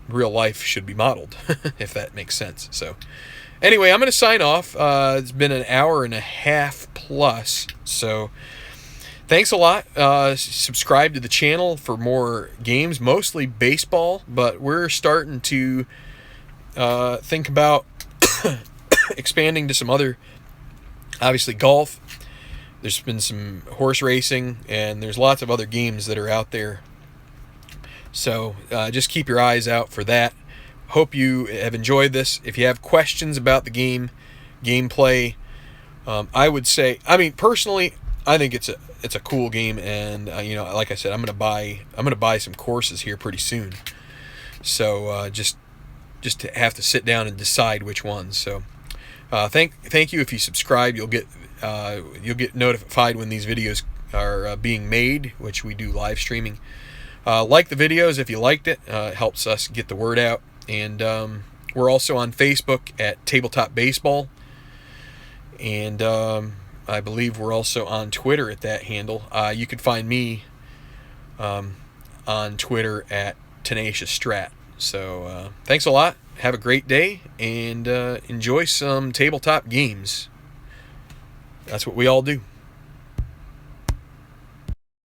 real life should be modeled, if that makes sense. So anyway, I'm going to sign off. It's been an hour and a half plus, so thanks a lot. Subscribe to the channel for more games, mostly baseball, but we're starting to think about expanding to some other, obviously golf. There's been some horse racing, and there's lots of other games that are out there. So just keep your eyes out for that. Hope you have enjoyed this. If you have questions about the gameplay, I would say, personally, I think it's a cool game, and like I said, I'm gonna buy some courses here pretty soon. So just to have to sit down and decide which ones. So thank you. If you subscribe, you'll get notified when these videos are being made, which we do live streaming. Like the videos if you liked it. It helps us get the word out. And we're also on Facebook at Tabletop Baseball. And I believe we're also on Twitter at that handle. You can find me on Twitter at Tenacious Strat. So thanks a lot. Have a great day, and enjoy some tabletop games. That's what we all do.